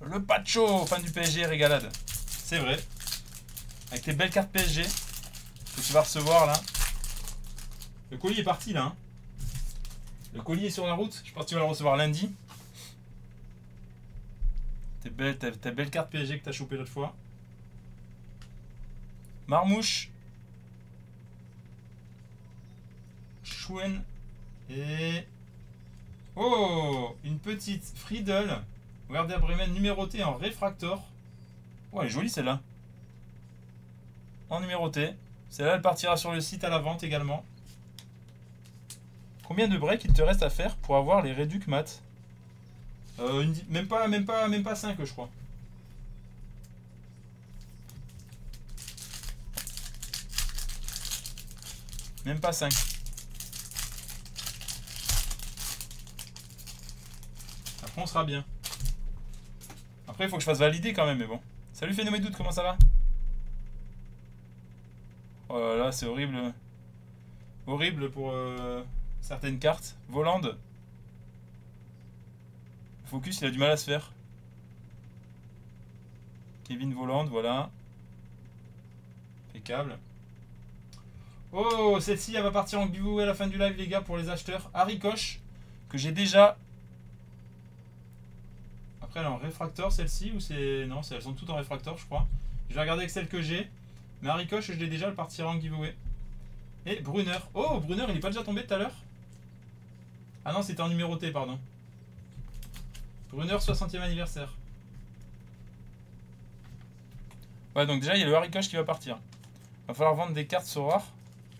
Le Pacho, fan du PSG, régalade. C'est vrai. Avec tes belles cartes PSG que tu vas recevoir là. Le colis est parti là. Hein. Le colis est sur la route. Je pense que tu vas le recevoir lundi. Ta belle carte PSG que tu as chopé l'autre fois. Marmouche. Chouen. Et... Oh, une petite Friedel. Werder Bremen numéroté en réfractor. Oh, elle est jolie celle-là. En numéroté. Celle-là, elle partira sur le site à la vente également. Combien de breaks il te reste à faire pour avoir les réducs mat? Même pas 5, je crois. Même pas 5. Après, on sera bien. Après, il faut que je fasse valider quand même, mais bon. Salut Phénomédoute, comment ça va? Oh là là, c'est horrible. Horrible pour certaines cartes. Voland. Focus, il a du mal à se faire. Kevin Voland, voilà. Impeccable. Oh, celle-ci, elle va partir en giveaway à la fin du live, les gars, pour les acheteurs. Harry Koch, que j'ai déjà. Après, elle est en réfracteur, celle-ci, ou c'est. Non, elles sont toutes en réfracteur, je crois. Je vais regarder avec celle que j'ai. Mais Harry Koch, je l'ai déjà, elle partira en giveaway. Et Brunner. Oh, Brunner, il n'est pas déjà tombé tout à l'heure? Ah non, c'était en numéroté, pardon. Brunner, 60e anniversaire. Ouais, donc déjà, il y a le Harry Koch qui va partir. Va falloir vendre des cartes so rares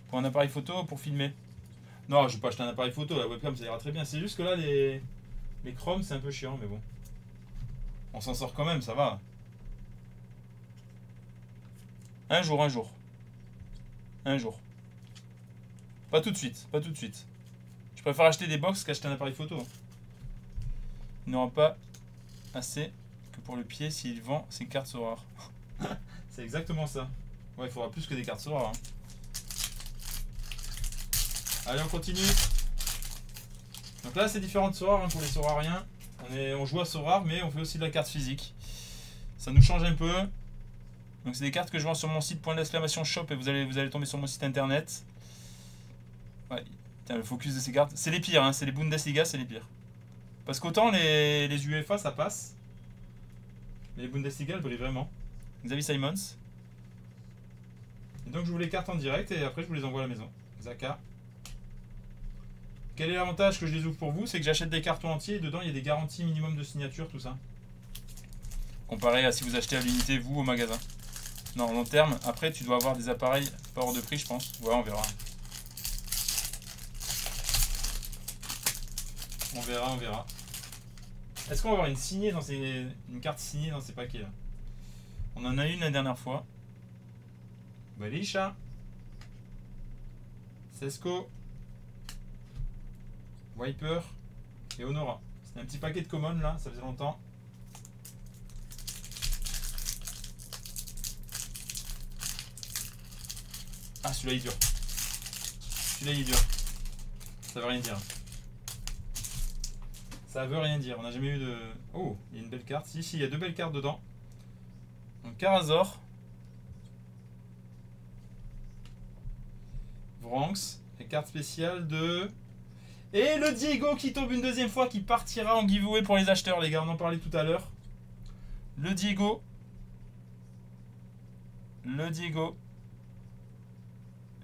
pour un appareil photo pour filmer. Non, je vais pas acheter un appareil photo, la webcam ça ira très bien. C'est juste que là, les chromes, c'est un peu chiant, mais bon. On s'en sort quand même, ça va. Un jour. Un jour. Pas tout de suite, pas tout de suite. Je préfère acheter des box qu'acheter un appareil photo. Il n'aura pas assez que pour le pied s'il vend ses cartes so rares. C'est exactement ça. Ouais, il faudra plus que des cartes so rares. Hein. Allez, on continue. Donc là, c'est différentes so rares hein, pour les so rariens. On joue à so rare, mais on fait aussi de la carte physique. Ça nous change un peu. Donc c'est des cartes que je vends sur mon site .shop et vous allez tomber sur mon site internet. Ouais, tiens, le focus de ces cartes. C'est les pires, hein, c'est les Bundesliga, c'est les pires. Parce qu'autant les UEFA ça passe. Mais les Bundesliga elles brillent vraiment. Xavi Simons. Et donc je vous les carte en direct et après je vous les envoie à la maison. Zaka. Quel est l'avantage que je les ouvre pour vous? C'est que j'achète des cartons entiers et dedans il y a des garanties minimum de signature, tout ça. Comparé à si vous achetez à l'unité vous au magasin. Non, long terme, après tu dois avoir des appareils pas hors de prix je pense. Ouais, on verra. On verra. Est-ce qu'on va avoir une carte signée dans ces paquets là? On en a une la dernière fois. Belisha. Sesco. Viper. Et Honora. C'était un petit paquet de common là, ça faisait longtemps. Ah, celui-là il est dur. Celui-là il est dur. Ça veut rien dire. Ça veut rien dire. On n'a jamais eu de... Oh, il y a une belle carte. Si, il y a deux belles cartes dedans. Donc Karazor. Vranx. Et carte spéciale de... Et le Diego qui tombe une deuxième fois, qui partira en giveaway pour les acheteurs, les gars. On en parlait tout à l'heure. Le Diego.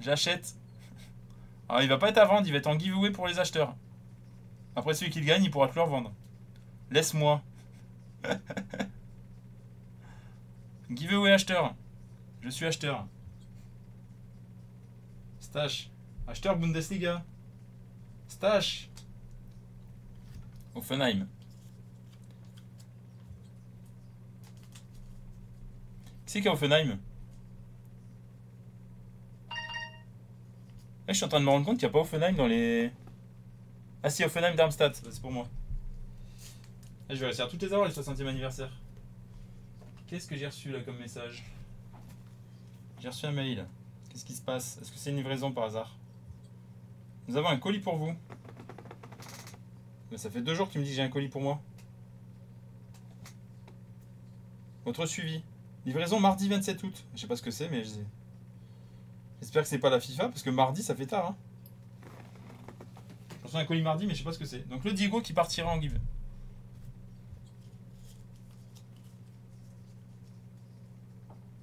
J'achète. Alors il va pas être à vendre, il va être en giveaway pour les acheteurs. Après celui qui le gagne, il pourra te le revendre. Laisse-moi. Giveaway acheteur. Je suis acheteur. Stash. Acheteur Bundesliga. Stash. Offenheim. Qui c'est qui a Offenheim? Là, je suis en train de me rendre compte qu'il n'y a pas Offenheim dans les... Ah si, Offenheim Darmstadt, c'est pour moi. Là, je vais réussir à toutes les avoir les 60e anniversaire. Qu'est-ce que j'ai reçu là comme message? J'ai reçu un mail. Qu'est-ce qui se passe? Est-ce que c'est une livraison par hasard? Nous avons un colis pour vous. Mais ça fait 2 jours qu'il me dit que j'ai un colis pour moi. Votre suivi. Livraison mardi 27 août. Je sais pas ce que c'est, mais j'espère que c'est pas la FIFA, parce que mardi ça fait tard. Hein. Je reçois un colis mardi, mais je sais pas ce que c'est. Donc le Diego qui partira en give.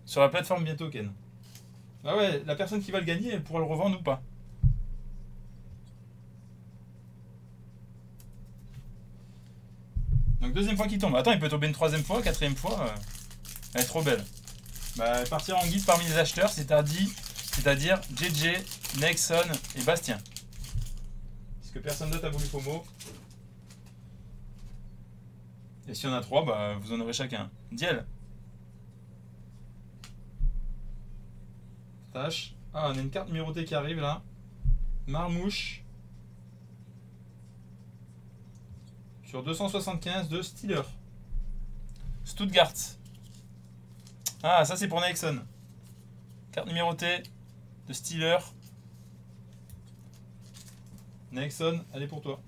Sur la plateforme bientôt, Ken. Ah ouais, la personne qui va le gagner, elle pourra le revendre ou pas. Donc deuxième fois qu'il tombe. Attends, il peut tomber une troisième fois, quatrième fois. Elle est trop belle. Bah, partir en guide parmi les acheteurs, c'est-à-dire JJ, Nexon et Bastien. Puisque personne d'autre a voulu FOMO. Et s'il y en a 3, bah, vous en aurez chacun. Diel. Tâche. Ah, on a une carte numérotée qui arrive là. Marmouche. Sur 275 de Steeler. Stuttgart. Ah, ça c'est pour Nexon. Carte numérotée de Steeler. Nexon, elle est pour toi.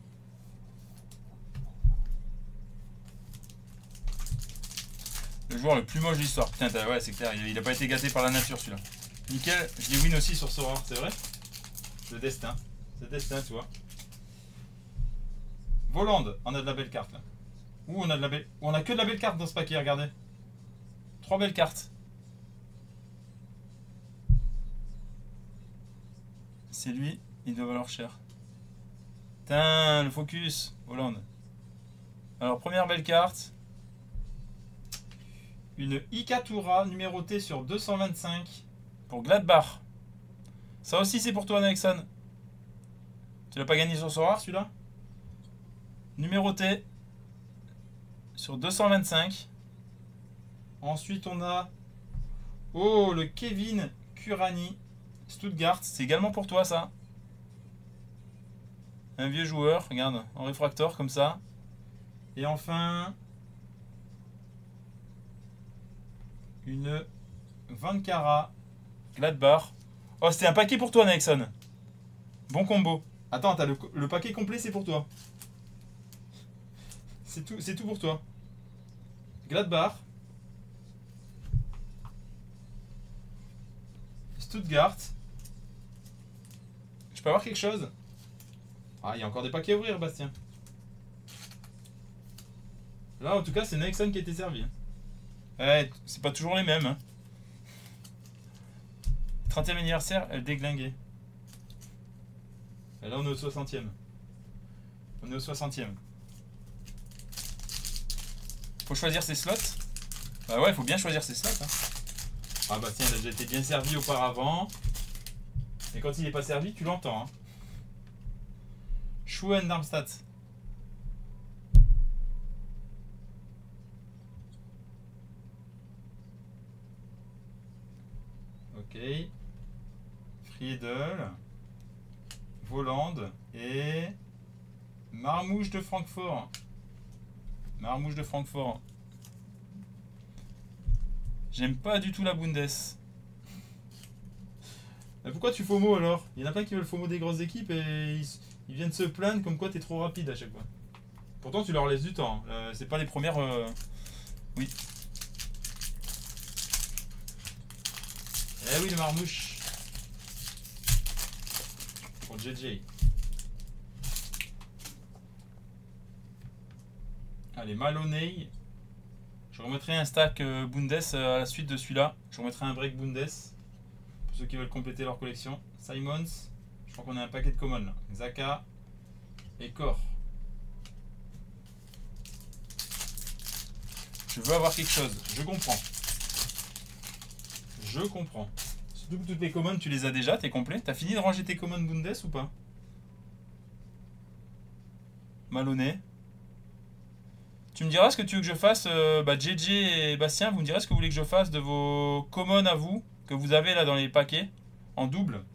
Le joueur le plus moche de l'histoire. Putain, ouais, c'est clair, il a pas été gâté par la nature celui-là. Nickel, je l'ai win aussi sur Sora, c'est vrai? Le destin. C'est le destin, tu vois. Voland, on a de la belle carte là. Ouh, on a de la belle. On a que de la belle carte dans ce paquet, regardez. 3 belles cartes. C'est lui, il doit valoir cher. Putain, le focus, Hollande. Alors, première belle carte. Une Ikatura numérotée sur 225 pour Gladbach. Ça aussi, c'est pour toi, Nexon. Tu l'as pas gagné sur Sora, celui-là? Numéroté sur 225. Ensuite, on a... Oh, le Kevin Kurani. Stuttgart. C'est également pour toi, ça. Un vieux joueur. Regarde, en réfractor, comme ça. Et enfin... Une Vankara Gladbach. Oh, c'était un paquet pour toi, Nexon. Bon combo. Attends, t'as le paquet complet, c'est pour toi. C'est tout pour toi. Gladbach. Stuttgart. Je peux avoir quelque chose? Ah, il y a encore des paquets à ouvrir, Bastien. Là, en tout cas, c'est Nexon qui était servi. Ouais, c'est pas toujours les mêmes. Hein. 30e anniversaire, elle déglinguait. Et là, on est au 60e. On est au 60e. Faut choisir ses slots. Bah ouais, faut bien choisir ses slots. Hein. Ah bah tiens, il a déjà été bien servi auparavant. Et quand il n'est pas servi, tu l'entends. Hein. Schuen Darmstadt. Ok. Friedel. Voland. Et... Marmouche de Francfort. Marmouche de Francfort. J'aime pas du tout la Bundes. Mais pourquoi tu FOMO alors? Il y en a plein qui veulent FOMO des grosses équipes et ils viennent se plaindre comme quoi t'es trop rapide à chaque fois. Pourtant tu leur laisses du temps. C'est pas les premières... Oui. Eh oui, le marmouche. Pour JJ. Allez, Maloney. Je remettrai un stack Bundes à la suite de celui-là. Je remettrai un break Bundes. Pour ceux qui veulent compléter leur collection. Simons. Je crois qu'on a un paquet de common là. Zaka. Et Cor. Je veux avoir quelque chose. Je comprends. Je comprends. Surtout que toutes les commandes, tu les as déjà, t'es complet. T'as fini de ranger tes commandes Bundes ou pas? Maloney. Tu me diras ce que tu veux que je fasse, JJ et Bastien, vous me direz ce que vous voulez que je fasse de vos commandes à vous, que vous avez là dans les paquets, en double.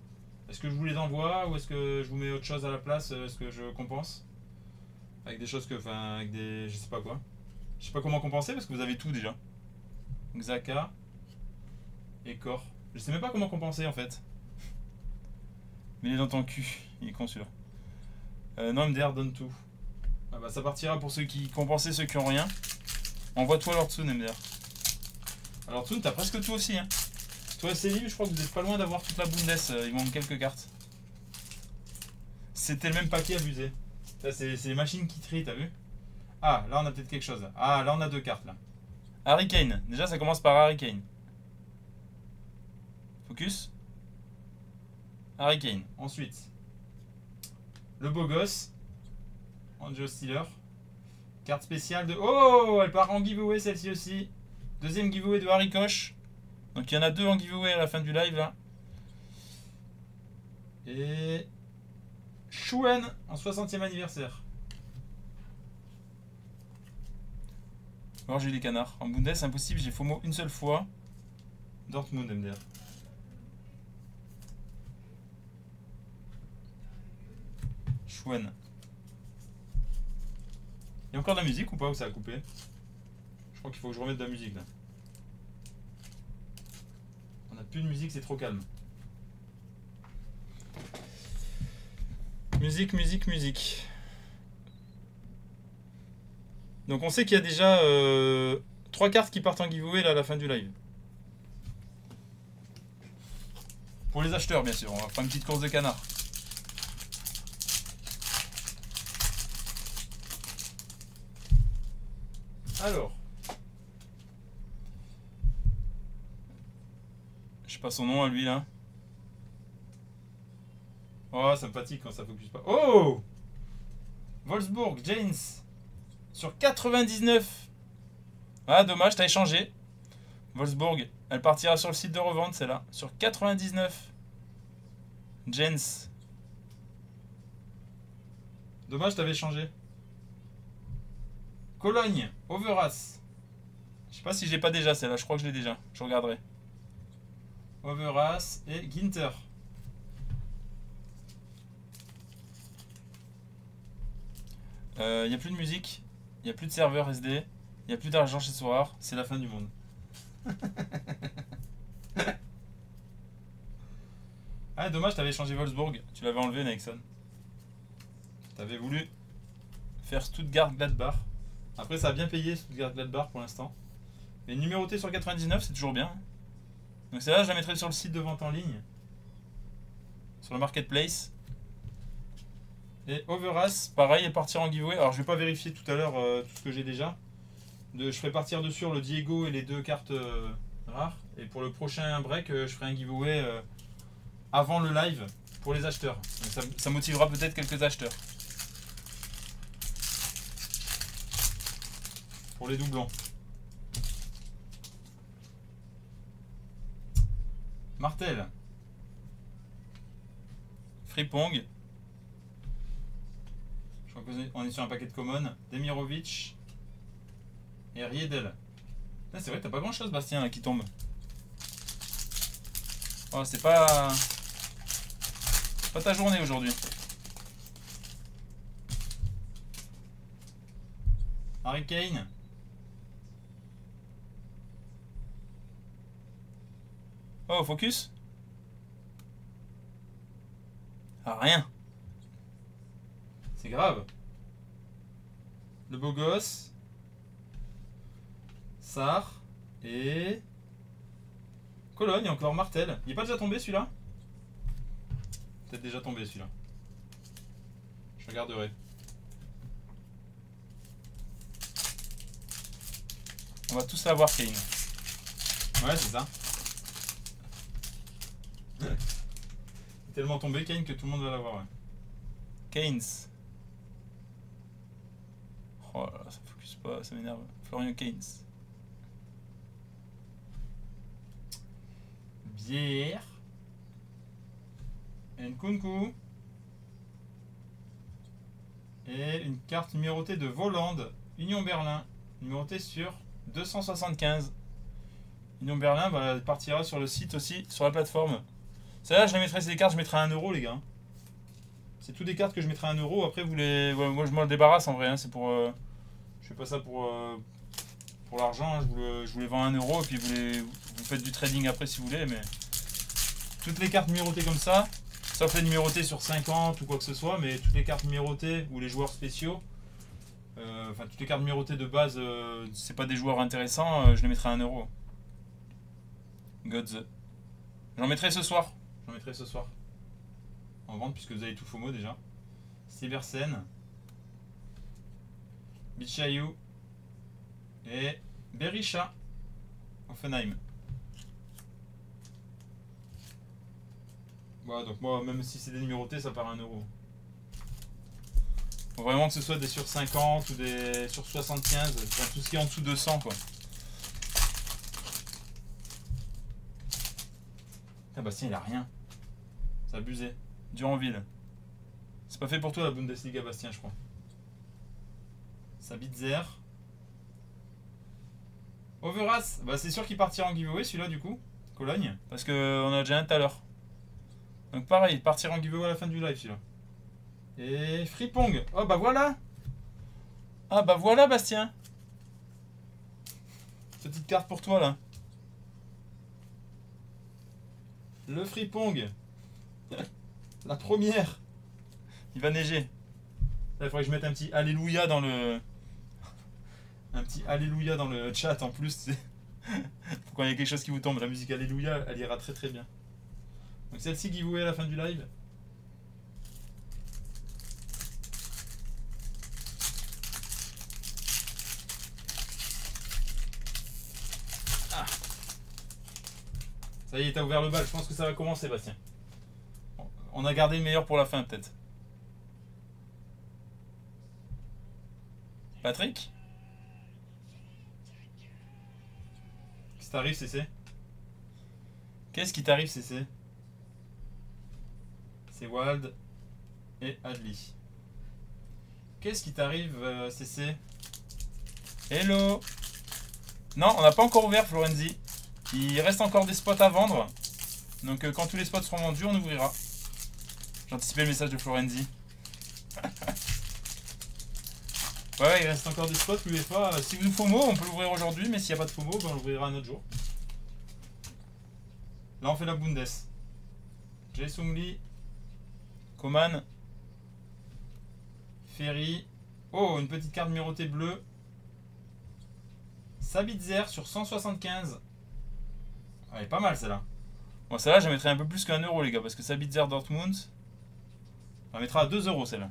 Est-ce que je vous les envoie ou est-ce que je vous mets autre chose à la place? Est-ce que je compense? Avec des choses que, enfin, avec des, je sais pas quoi. Je sais pas comment compenser parce que vous avez tout déjà. Xaka et Cor. Je sais même pas comment compenser en fait. Mais il est dans ton cul, il est con celui-là. Non, MDR donne tout. Ah bah ça partira pour ceux qui compensaient ceux qui ont rien. Envoie-toi leur Tsun, MDR. Alors Tsun, t'as presque tout aussi. Hein. Toi, Céline, je crois que vous êtes pas loin d'avoir toute la Bundes. Il manque quelques cartes. C'était le même paquet abusé. C'est les machines qui trient, t'as vu? Ah, là on a peut-être quelque chose. Ah, là on a deux cartes là. Harry Kane. Déjà, ça commence par Harry Kane. Focus. Harry Kane. Ensuite, le beau gosse. Angel Steeler. Carte spéciale de... Oh, elle part en giveaway celle-ci aussi. Deuxième giveaway de Harry Koch. Donc il y en a deux en giveaway à la fin du live là. Et... Schuen en 60e anniversaire. Alors j'ai eu des canards. En Bundes, c'est impossible, j'ai FOMO une seule fois. Dortmund MDR. Schwen. Il y a encore de la musique ou pas, ou ça a coupé? Je crois qu'il faut que je remette de la musique là. On n'a plus de musique, c'est trop calme. Musique, musique, musique. Donc on sait qu'il y a déjà 3 cartes qui partent en giveaway là, à la fin du live. Pour les acheteurs bien sûr, on va faire une petite course de canard. Alors. Je sais pas son nom à lui là. Oh, ça me fatigue quand ça focus pas. Oh, Wolfsburg, James. Sur 99. Ah, dommage, t'as échangé. Wolfsburg, elle partira sur le site de revente, celle-là. Sur 99. Jens. Dommage, t'avais échangé. Cologne, Overas. Je sais pas si je l'ai pas déjà, celle-là. Je crois que je l'ai déjà. Je regarderai. Overas et Ginter. Il n'y a plus de musique, il n'y a plus de serveur SD, il n'y a plus d'argent chez Soir, c'est la fin du monde. Ah, dommage, t'avais changé Wolfsburg, tu l'avais enlevé, Nexon. T'avais voulu faire Stuttgart-Gladbach. Après, ça a bien payé Stuttgart-Gladbach pour l'instant. Mais numéroté sur 99, c'est toujours bien. Donc, celle-là, je la mettrai sur le site de vente en ligne, sur le marketplace. Et Overas, pareil, elle partira en giveaway. Alors je vais pas vérifier tout à l'heure tout ce que j'ai déjà. Je ferai partir dessus le Diego et les 2 cartes rares. Et pour le prochain break, je ferai un giveaway avant le live pour les acheteurs. Donc ça motivera peut-être quelques acheteurs. Pour les doublons. Martel. Fripong. Je crois qu'on est sur un paquet de common. Demirovic et Riedel. Ah, c'est vrai, t'as pas grand chose, Bastien, là, qui tombe. Oh, c'est pas ta journée aujourd'hui. Harry Kane. Oh, focus. Ah, rien. C'est grave. Le beau gosse. Sarr. Et... Cologne, encore Martel. Il n'est pas déjà tombé celui-là? Peut-être déjà tombé celui-là. Je regarderai. On va tous l'avoir, Kane. Ouais, c'est ça. Il est tellement tombé, Kane, que tout le monde va l'avoir. Ouais. Keynes. Oh là là, ça focus pas, ça m'énerve. Florian Keynes. Bière. Nkunku. Et une carte numérotée de Voland. Union Berlin. Numérotée sur 275. Union Berlin bah, partira sur le site aussi, sur la plateforme. Celle-là, je la mettrai, ces cartes, je mettrai à 1 euro, les gars. C'est toutes des cartes que je mettrai à 1 euro. Après, vous les... Ouais, moi, je m'en débarrasse en vrai. Hein. C'est pour... Je fais pas ça pour l'argent. Hein. Je vous les vends à 1 euro. Et puis, vous faites du trading après si vous voulez. Mais toutes les cartes numérotées comme ça, sauf les numérotées sur 50 ou quoi que ce soit. Mais toutes les cartes numérotées ou les joueurs spéciaux, enfin, toutes les cartes numérotées de base, c'est pas des joueurs intéressants. Je les mettrai à 1 euro. Gods. J'en mettrai ce soir. En vente puisque vous avez tout FOMO déjà. Siversen, Bichayou et Berisha Offenheim. Voilà, donc moi, même si c'est des numérotés, ça part à 1 euro. Faut vraiment que ce soit des sur 50 ou des sur 75. Enfin, tout ce qui est en dessous de 100 quoi. Ah Bastien il a rien. C'est abusé. Duranville. C'est pas fait pour toi la Bundesliga Bastien je crois. Sabitzer. Overas. Bah c'est sûr qu'il partira en giveaway celui-là du coup. Cologne. Parce qu'on a déjà un tout à l'heure. Donc pareil, il partira en giveaway à la fin du live celui-là. Et Fripong. Oh bah voilà. Ah bah voilà Bastien. Petite carte pour toi là. Le Fripong. La première. Il va neiger. Là, il faudrait que je mette un petit Alléluia dans le. Un petit Alléluia dans le chat en plus. Faut quand il y a quelque chose qui vous tombe. La musique Alléluia, elle ira très très bien. Donc celle-ci giveaway à la fin du live. Ah. Ça y est, t'as ouvert le bal. Je pense que ça va commencer, Bastien. On a gardé le meilleur pour la fin, peut-être. Patrick? Qu'est-ce qui t'arrive, CC? Qu'est-ce qui t'arrive, CC? C'est Wald et Adli. Qu'est-ce qui t'arrive, CC? Hello? Non, on n'a pas encore ouvert, Florenzi. Il reste encore des spots à vendre. Donc quand tous les spots seront vendus, on ouvrira. J'ai anticipé le message de Florenzi. Ouais, il reste encore des spots, l'UEFA. Si vous nous FOMO, on peut l'ouvrir aujourd'hui, mais s'il n'y a pas de FOMO, ben on l'ouvrira un autre jour. Là, on fait la Bundes. Jae Sung Lee, Coman, Ferry. Oh, une petite carte numérotée bleue. Sabitzer sur 175. Elle est pas mal celle-là. Bon, celle-là, je mettrai un peu plus qu'1 euro, les gars, parce que Sabitzer Dortmund, on la mettra à 2 euros celle-là.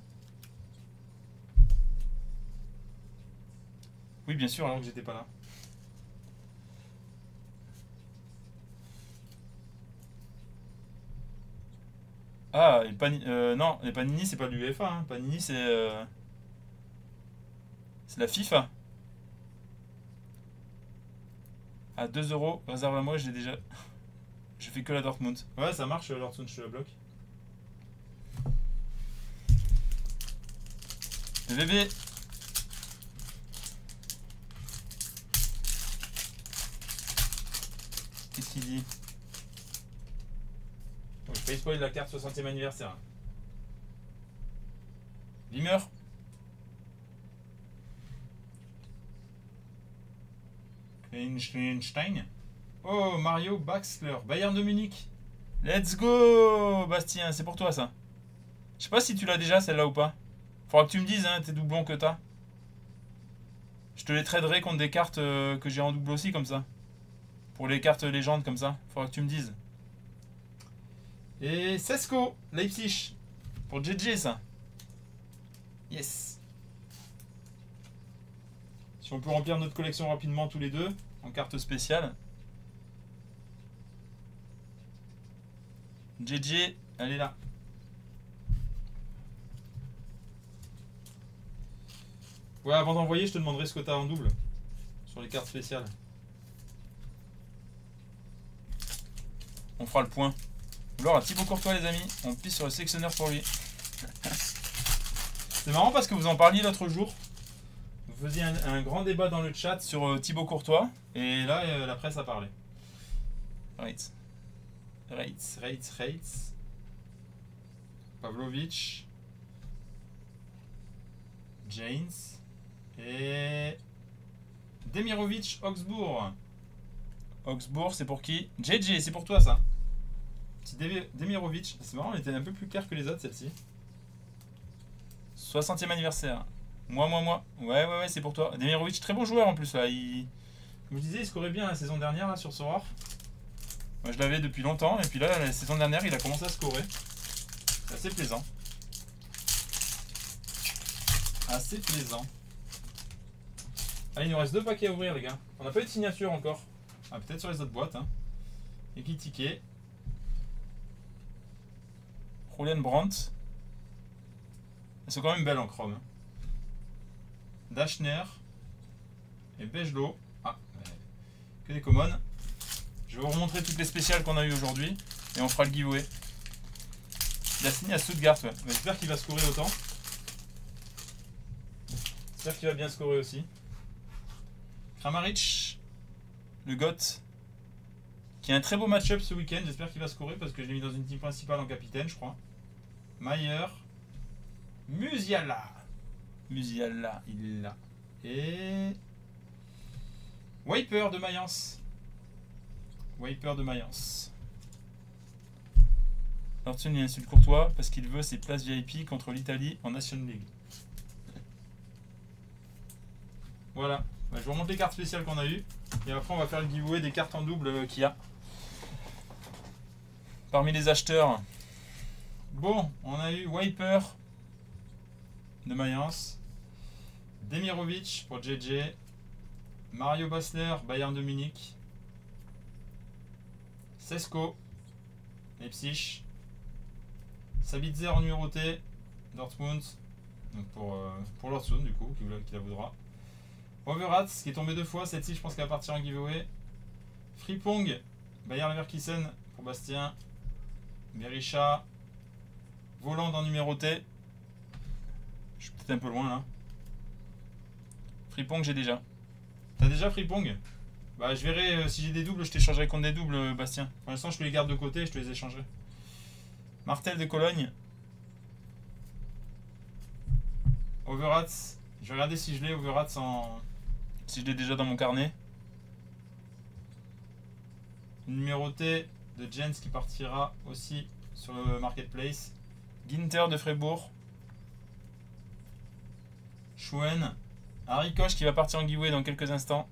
Oui, bien sûr, alors que j'étais pas là. Ah, non, les Panini, c'est pas l'UEFA. Hein. Panini, c'est la FIFA. À 2 euros, réserve à moi, j'ai déjà. Je fais que la Dortmund. Ouais, ça marche, Dortmund, je te la bloque. Le bébé. Qu'est-ce qu'il dit? Je fais spoil la carte 60e anniversaire. Limmer. Einstein. Oh, Mario Baxler. Bayern de Munich. Let's go, Bastien. C'est pour toi, ça. Je sais pas si tu l'as déjà, celle-là, ou pas. Faudra que tu me dises, hein, tes doublons que t'as. Je te les traderai contre des cartes que j'ai en double aussi, comme ça. Pour les cartes légendes, comme ça. Faudra que tu me dises. Et Sesko, Leipzig. Pour JJ, ça. Yes. Si on peut remplir notre collection rapidement tous les deux, en carte spéciale. JJ, elle est là. Ouais, avant d'envoyer, je te demanderai ce que t'as en double. Sur les cartes spéciales. On fera le point. Ou alors à Thibaut Courtois, les amis, on pisse sur le sélectionneur pour lui. C'est marrant parce que vous en parliez l'autre jour. Vous faisiez un grand débat dans le chat sur Thibaut Courtois. Et là, la presse a parlé. Rates. Pavlovic. James. Et Demirovic, Augsbourg. Augsbourg, c'est pour qui? JJ, c'est pour toi ça. Petit Demirovic. C'est marrant, elle était un peu plus claire que les autres celle-ci. 60e anniversaire. Moi. Ouais, c'est pour toi. Demirovic, très bon joueur en plus là. Comme je disais, il scorait bien la saison dernière là sur Sorare. Moi je l'avais depuis longtemps et puis là, la saison dernière, il a commencé à scorer. C'est assez plaisant. Assez plaisant. Allez, il nous reste 2 paquets à ouvrir les gars. On n'a pas eu de signature encore. Ah, peut-être sur les autres boîtes. Hein. Et qui ticket. Julian Brandt. Elles sont quand même belles en chrome. Hein. Dashner et Bejlo. Ah, que des commons. Je vais vous remontrer toutes les spéciales qu'on a eues aujourd'hui et on fera le giveaway. Il a signé à Stuttgart, ouais. J'espère qu'il va scorer autant. J'espère qu'il va bien scorer aussi. Kramaric, le GOAT, qui a un très beau match-up ce week-end. J'espère qu'il va scorer parce que je l'ai mis dans une team principale en capitaine, je crois. Mayer, Musiala. Musiala, il est là. Et Wiper de Mayence. Wiper de Mayence. Lortune il insulte Courtois parce qu'il veut ses places VIP contre l'Italie en Nation League. Voilà. Bah, je vous remonte les cartes spéciales qu'on a eues. Et après on va faire le giveaway des cartes en double qu'il y a. Parmi les acheteurs. Bon, on a eu Wiper de Mayence. Demirovic pour JJ. Mario Basler, Bayern de Munich. Sesko, Leipzig. Sabitzer en numéroté, Dortmund. Donc pour Lortune du coup, qui la voudra. Overatz qui est tombé 2 fois, cette-ci je pense qu'elle va partir en giveaway. Frimpong, Bayer Leverkusen pour Bastien. Berisha. Voland en numéroté. Je suis peut-être un peu loin là. Frimpong j'ai déjà. T'as déjà Frimpong? Bah je verrai si j'ai des doubles, je t'échangerai contre des doubles Bastien. Pour l'instant je te les garde de côté et je te les échangerai. Martel de Cologne. Overatz. Je vais regarder si je l'ai Overatz en... Si je l'ai déjà dans mon carnet. Numéroté de Jens qui partira aussi sur le marketplace. Ginter de Freiburg. Schwen. Harry Koch qui va partir en giveaway dans quelques instants.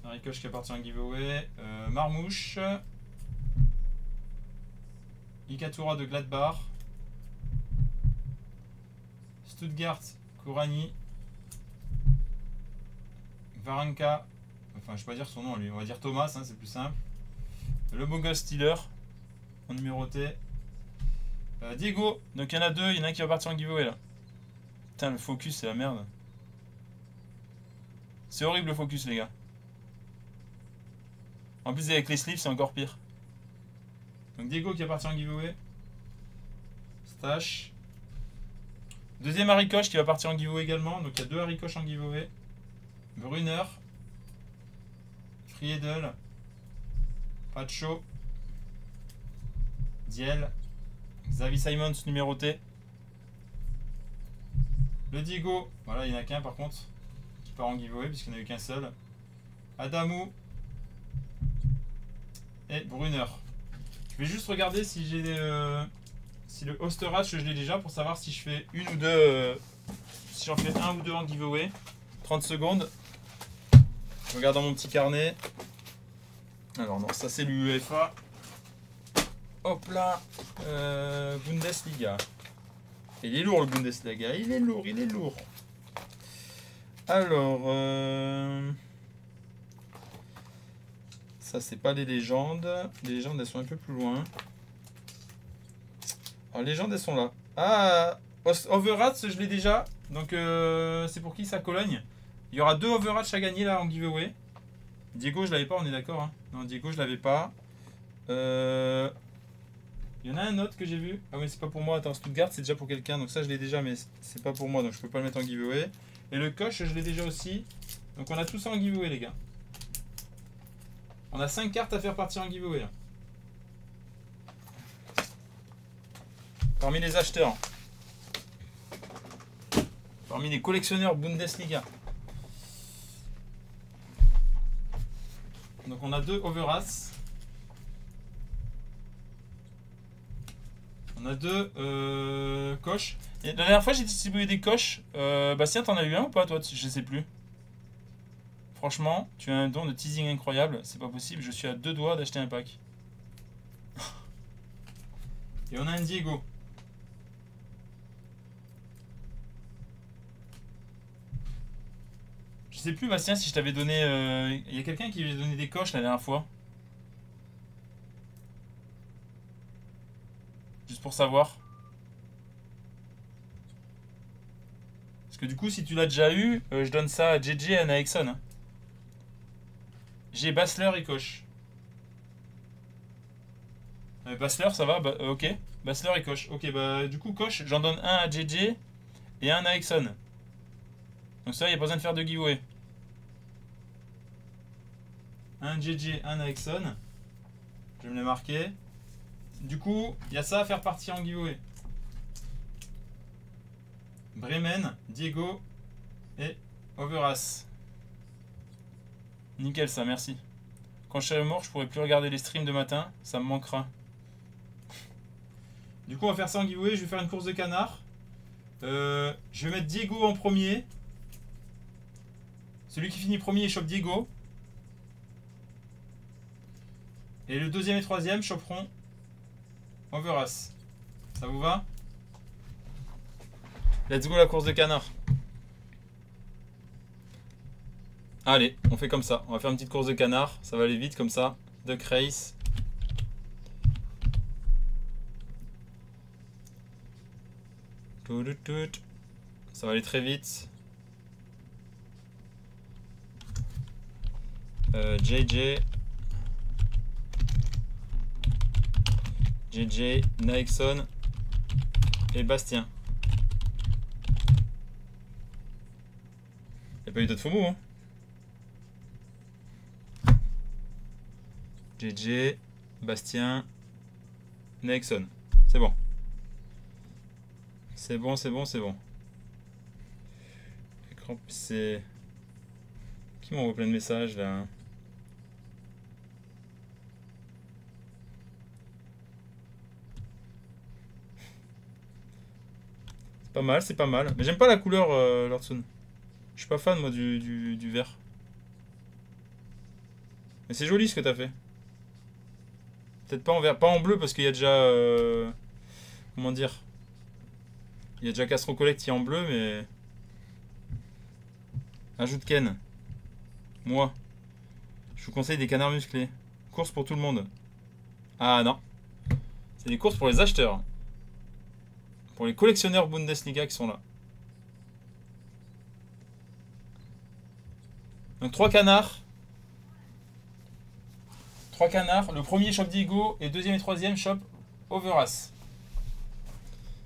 Harry Koch qui va partir en giveaway. Marmouche. Ikatura de Gladbach. Stuttgart, Kourani. Varanka. Enfin, je ne vais pas dire son nom, lui. On va dire Thomas, hein, c'est plus simple. Le beau gosse Steeler. En numéroté. Diego. Donc il y en a deux. Il y en a un qui va partir en giveaway là. Putain, le focus, c'est la merde. C'est horrible le focus, les gars. En plus, avec les slips, c'est encore pire. Donc Diego qui va partir en giveaway. Stash. Deuxième Harry Koch qui va partir en giveaway également. Donc il y a 2 Harry Koch en giveaway. Brunner. Friedel. Pacho. Diel. Xavi Simons numéroté. Le Diego. Voilà, il n'y en a qu'un par contre. Qui part en giveaway puisqu'il n'y en a eu qu'un seul. Adamou. Et Brunner. Je vais juste regarder si j'ai si le Osterach je l'ai déjà pour savoir si je fais une ou deux. Si j'en fais un ou deux en giveaway. 30 secondes. Je regarde dans mon petit carnet. Alors non, ça c'est l'UEFA. Hop là. Bundesliga. Il est lourd le Bundesliga. Il est lourd, il est lourd. Alors. Ça c'est pas les légendes. Les légendes elles sont un peu plus loin. Alors les légendes elles sont là. Ah, Overatch je l'ai déjà. Donc c'est pour qui ça, Cologne? Il y aura 2 Overatch à gagner là en giveaway. Diego je l'avais pas, on est d'accord hein? Non, Diego je l'avais pas. Il y en a un autre que j'ai vu. Ah oui, c'est pas pour moi. Attends, Stuttgart c'est déjà pour quelqu'un. Donc ça je l'ai déjà mais c'est pas pour moi. Donc je peux pas le mettre en giveaway. Et le coche je l'ai déjà aussi. Donc on a tout ça en giveaway les gars. On a 5 cartes à faire partir en giveaway là. Parmi les acheteurs. Parmi les collectionneurs Bundesliga. Donc on a 2 Overas. On a 2 coches. Et la dernière fois j'ai distribué des coches. Bastien, t'en as eu un ou pas toi? Je sais plus. Franchement, tu as un don de teasing incroyable. C'est pas possible, je suis à 2 doigts d'acheter un pack. Et on a un Diego. Je sais plus Bastien si je t'avais donné... Il y a quelqu'un qui lui a donné des coches la dernière fois. Juste pour savoir. que du coup, si tu l'as déjà eu, je donne ça à JJ et à Naexon. Hein. J'ai Basler et Koch. Basler, ça va ok. Basler et Koch. Ok, bah du coup, Koch, j'en donne un à JJ et un à Naexon. Donc ça, il n'y a pas besoin de faire de giveaway. Un JJ, un Naexon. Je vais me les marquer. Du coup, il y a ça à faire partir en giveaway. Bremen, Diego et Overas. Nickel ça, merci. Quand je serai mort, je pourrai plus regarder les streams de matin, ça me manquera. Du coup, on va faire ça en giveaway. Je vais faire une course de canard. Je vais mettre Diego en premier. Celui qui finit premier, il chope Diego. Et le deuxième et troisième choperont Overas. Ça vous va? Let's go la course de canard. Allez, on fait comme ça. On va faire une petite course de canard. Ça va aller vite comme ça. Duck race. Ça va aller très vite. JJ. JJ, Naexon et Bastien. Il n'y a pas eu d'autres FOMO, hein. JJ, Bastien, Naexon. C'est bon. C'est bon, c'est bon, c'est bon. C'est... Qui m'envoie plein de messages, là? C'est pas mal, c'est pas mal. Mais j'aime pas la couleur, Lordson. Je suis pas fan, moi, du vert. Mais c'est joli ce que t'as fait. Peut-être pas en vert, pas en bleu parce qu'il y a déjà... comment dire? Il y a déjà Castro Collect qui est en bleu, mais... Ajoute Ken. Moi. Je vous conseille des canards musclés. Course pour tout le monde. Ah non. C'est des courses pour les acheteurs. Pour les collectionneurs Bundesliga qui sont là. Donc 3 canards. 3 canards. Le premier chope Diego et le deuxième et troisième chope Overas.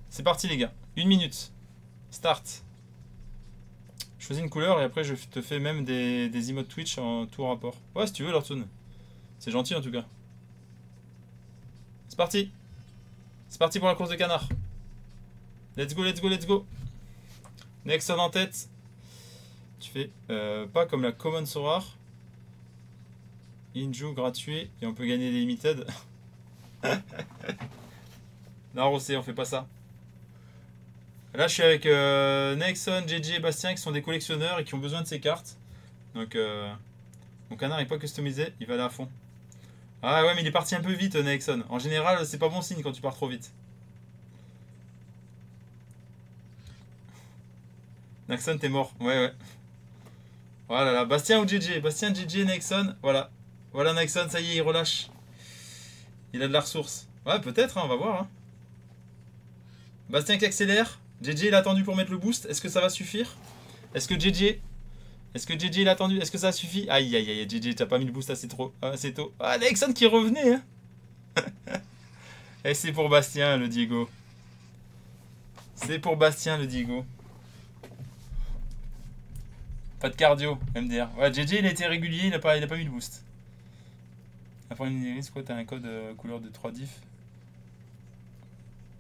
C'est parti les gars. 1 minute. Start. Je choisis une couleur et après je te fais même des emotes Twitch en tout rapport. Ouais si tu veux Lordson. C'est gentil en tout cas. C'est parti. C'est parti pour la course de canard. Let's go, let's go, let's go. Nexon en tête. Tu fais pas comme la Common Sorare. Inju gratuit et on peut gagner des limited. Non, Rossé, on fait pas ça. Là, je suis avec Nexon, JJ et Bastien qui sont des collectionneurs et qui ont besoin de ces cartes. Donc, mon canard n'est pas customisé, il va aller à fond. Ah ouais, mais il est parti un peu vite, Nexon. En général, c'est pas bon signe quand tu pars trop vite. Nexon, t'es mort. Ouais, ouais. Voilà, là. Bastien ou JJ? Bastien, JJ, Nexon. Voilà. Voilà, Nexon, ça y est, il relâche. Il a de la ressource. Ouais, peut-être, hein, on va voir. Hein. Bastien qui accélère. JJ, il a attendu pour mettre le boost. Est-ce que ça va suffire? Est-ce que JJ il a attendu? Est-ce que ça suffit? Aïe, aïe, aïe, JJ, t'as pas mis le boost assez tôt. Ah, Nexon qui revenait, hein. Et c'est pour Bastien, le Diego. C'est pour Bastien, le Diego. Pas de cardio, MDR. Ouais, JJ, il a été régulier, il a pas mis le boost. Après une iris, quoi, t'as un code couleur de 3 diff.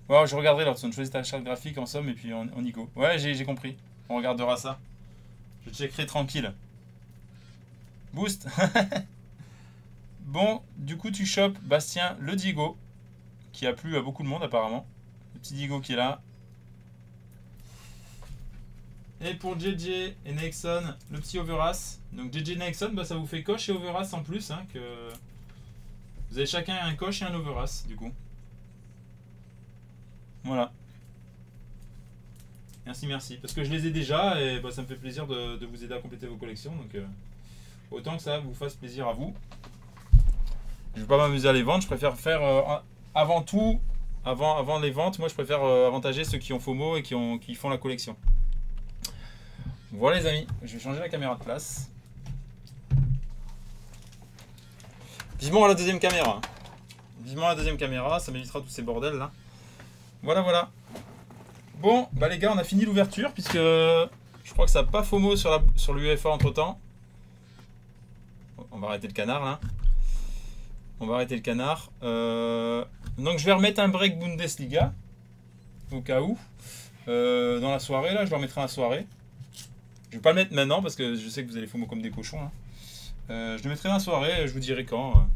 Ouais, je regarderai Lordson, choisis ta charte graphique en somme et puis on y go. Ouais, j'ai compris. On regardera ça. Je checkerai tranquille. Boost. Bon, du coup, tu chopes Bastien, le Diego, qui a plu à beaucoup de monde apparemment. Le petit Diego qui est là. Et pour JJ et Nexon, le petit Overas. Donc JJ et Nexon, bah, ça vous fait coche et Overas en plus. Hein, que... Vous avez chacun un coche et un Overas, du coup. Voilà. Merci, merci. Parce que je les ai déjà et bah, ça me fait plaisir de vous aider à compléter vos collections. Donc autant que ça vous fasse plaisir à vous. Je ne vais pas m'amuser à les vendre. Je préfère faire avant tout, avant les ventes, moi je préfère avantager ceux qui ont FOMO et qui font la collection. Voilà les amis, je vais changer la caméra de place. Vivement à la deuxième caméra. Vivement à la deuxième caméra, ça m'évitera tous ces bordels là. Voilà, voilà. Bon, bah les gars, on a fini l'ouverture puisque je crois que ça n'a pas FOMO sur l'UEFA entre temps. On va arrêter le canard là. On va arrêter le canard. Donc je vais remettre un break Bundesliga. Au cas où. Dans la soirée là, je le remettrai dans la soirée. Je vais pas le mettre maintenant parce que je sais que vous allez FOMO comme des cochons. Hein. Je le mettrai dans la soirée, je vous dirai quand.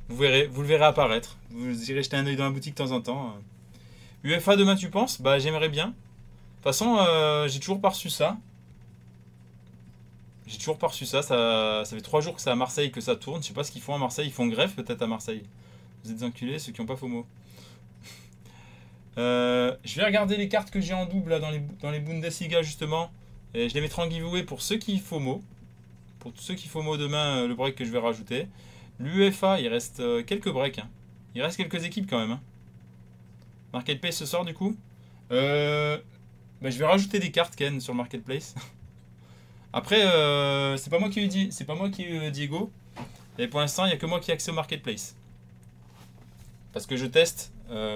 Vous verrez, vous le verrez apparaître. Vous irez jeter un oeil dans la boutique de temps en temps. UEFA demain tu penses? Bah j'aimerais bien. De toute façon, j'ai toujours pas reçu ça. J'ai toujours pas reçu ça. Ça fait 3 jours que c'est à Marseille que ça tourne. Je sais pas ce qu'ils font à Marseille. Ils font grève peut-être à Marseille. Vous êtes enculés, ceux qui n'ont pas FOMO. Je vais regarder les cartes que j'ai en double là, dans les Bundesliga justement. Et je les mettrai en giveaway pour ceux qui FOMO. Pour tous ceux qui FOMO demain, le break que je vais rajouter. L'UEFA, il reste quelques breaks. Hein. Il reste quelques équipes quand même. Hein. Marketplace ce soir du coup. Bah, je vais rajouter des cartes Ken sur le Marketplace. Après, c'est pas moi qui ai eu c'est pas moi qui ai eu Diego. Et pour l'instant, il n'y a que moi qui ai accès au Marketplace. Parce que je teste,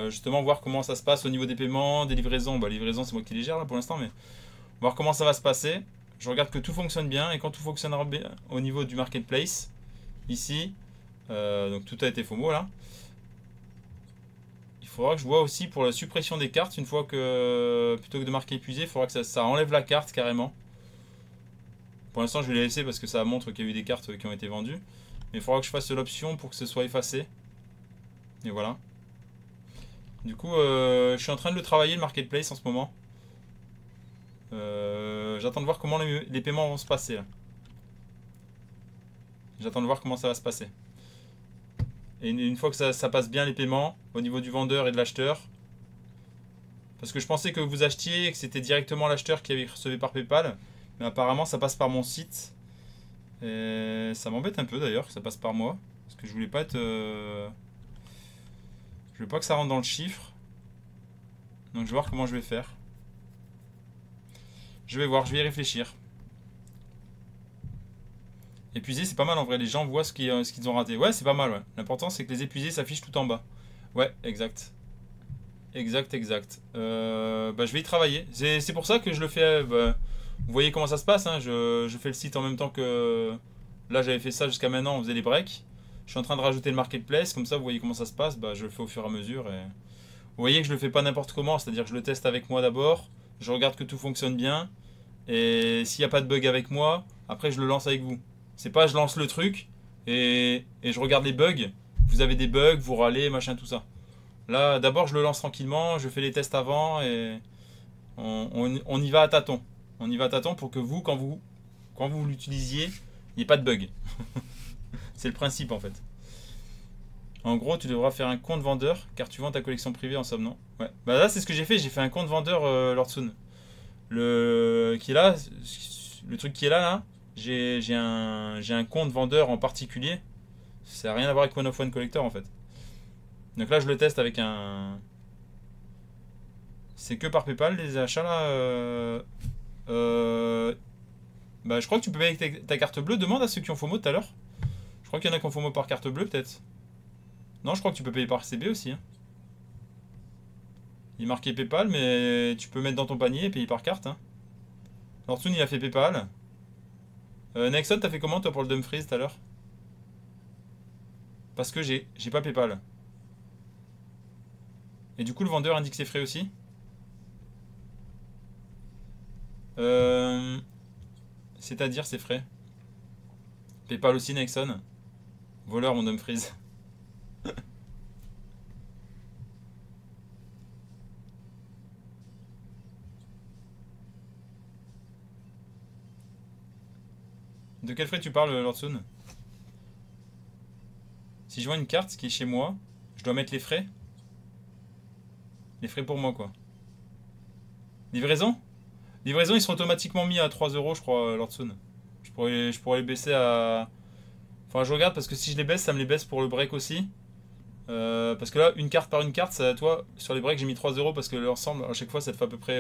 justement, voir comment ça se passe au niveau des paiements, des livraisons. Bah, livraison, c'est moi qui les gère là pour l'instant, mais voir comment ça va se passer. Je regarde que tout fonctionne bien. Et quand tout fonctionnera bien au niveau du Marketplace, ici, donc tout a été FOMO là. Il faudra que je vois aussi pour la suppression des cartes, une fois que, plutôt que de marquer épuisé, il faudra que ça enlève la carte carrément. Pour l'instant, je vais les laisser parce que ça montre qu'il y a eu des cartes qui ont été vendues. Mais il faudra que je fasse l'option pour que ce soit effacé. Et voilà. Du coup, je suis en train de le travailler, le Marketplace, en ce moment. J'attends de voir comment les paiements vont se passer. J'attends de voir comment ça va se passer. Et une fois que ça passe bien les paiements, au niveau du vendeur et de l'acheteur. Parce que je pensais que vous achetiez et que c'était directement l'acheteur qui avait recevé par PayPal. Mais apparemment, ça passe par mon site. Et ça m'embête un peu d'ailleurs que ça passe par moi. Parce que je voulais pas être... Je veux pas que ça rentre dans le chiffre. Donc je vais voir comment je vais faire. Je vais voir, je vais y réfléchir. Épuisé, c'est pas mal en vrai. Les gens voient ce qu'ils ont raté. Ouais, c'est pas mal, ouais. L'important, c'est que les épuisés s'affichent tout en bas. Ouais, exact. Exact, exact. Bah, je vais y travailler. C'est pour ça que je le fais... Bah, vous voyez comment ça se passe, hein. Je fais le site en même temps que... Là, j'avais fait ça jusqu'à maintenant, on faisait les breaks. Je suis en train de rajouter le marketplace, comme ça, vous voyez comment ça se passe. Bah, je le fais au fur et à mesure. Et... Vous voyez que je le fais pas n'importe comment, c'est-à-dire que je le teste avec moi d'abord. Je regarde que tout fonctionne bien. Et s'il n'y a pas de bug avec moi, après, je le lance avec vous. C'est pas je lance le truc et je regarde les bugs. Vous avez des bugs, vous râlez, machin, tout ça. Là, d'abord, je le lance tranquillement, je fais les tests avant et on y va à tâtons. On y va à tâtons pour que vous, quand vous l'utilisiez, il n'y ait pas de bug. C'est le principe en fait. En gros, tu devras faire un compte vendeur car tu vends ta collection privée en somme, non? Ouais. Bah là, c'est ce que j'ai fait. J'ai fait un compte vendeur Lordsoon. Le truc qui est là, j'ai un compte vendeur en particulier. Ça n'a rien à voir avec One of One Collector en fait. Donc là, je le teste avec un. C'est que par PayPal les achats là. Bah, je crois que tu peux payer avec ta carte bleue. Demande à ceux qui ont FOMO tout à l'heure. Je crois qu'il y en a qui ont FOMO par carte bleue peut-être. Non, je crois que tu peux payer par CB aussi. Hein. Il est marqué PayPal, mais tu peux mettre dans ton panier et payer par carte. Hein. Lordsoon, il a fait PayPal. Nexon, t'as fait comment toi pour le Dumfries tout à l'heure? Parce que j'ai pas PayPal. Et du coup, le vendeur indique ses frais aussi. C'est-à-dire ses frais. PayPal aussi, Nexon. Voleur, mon Dumfries. De quel frais tu parles, Lordsoon? Si je vois une carte qui est chez moi, je dois mettre les frais? Les frais pour moi, quoi. Livraison? Livraison, ils sont automatiquement mis à 3 euros, je crois, Lordsoon. Je pourrais les baisser à... Enfin, je regarde parce que si je les baisse, ça me les baisse pour le break aussi. Parce que là, une carte par une carte, ça, toi, sur les breaks, j'ai mis 3 euros parce que l'ensemble, à chaque fois, ça te fait à peu près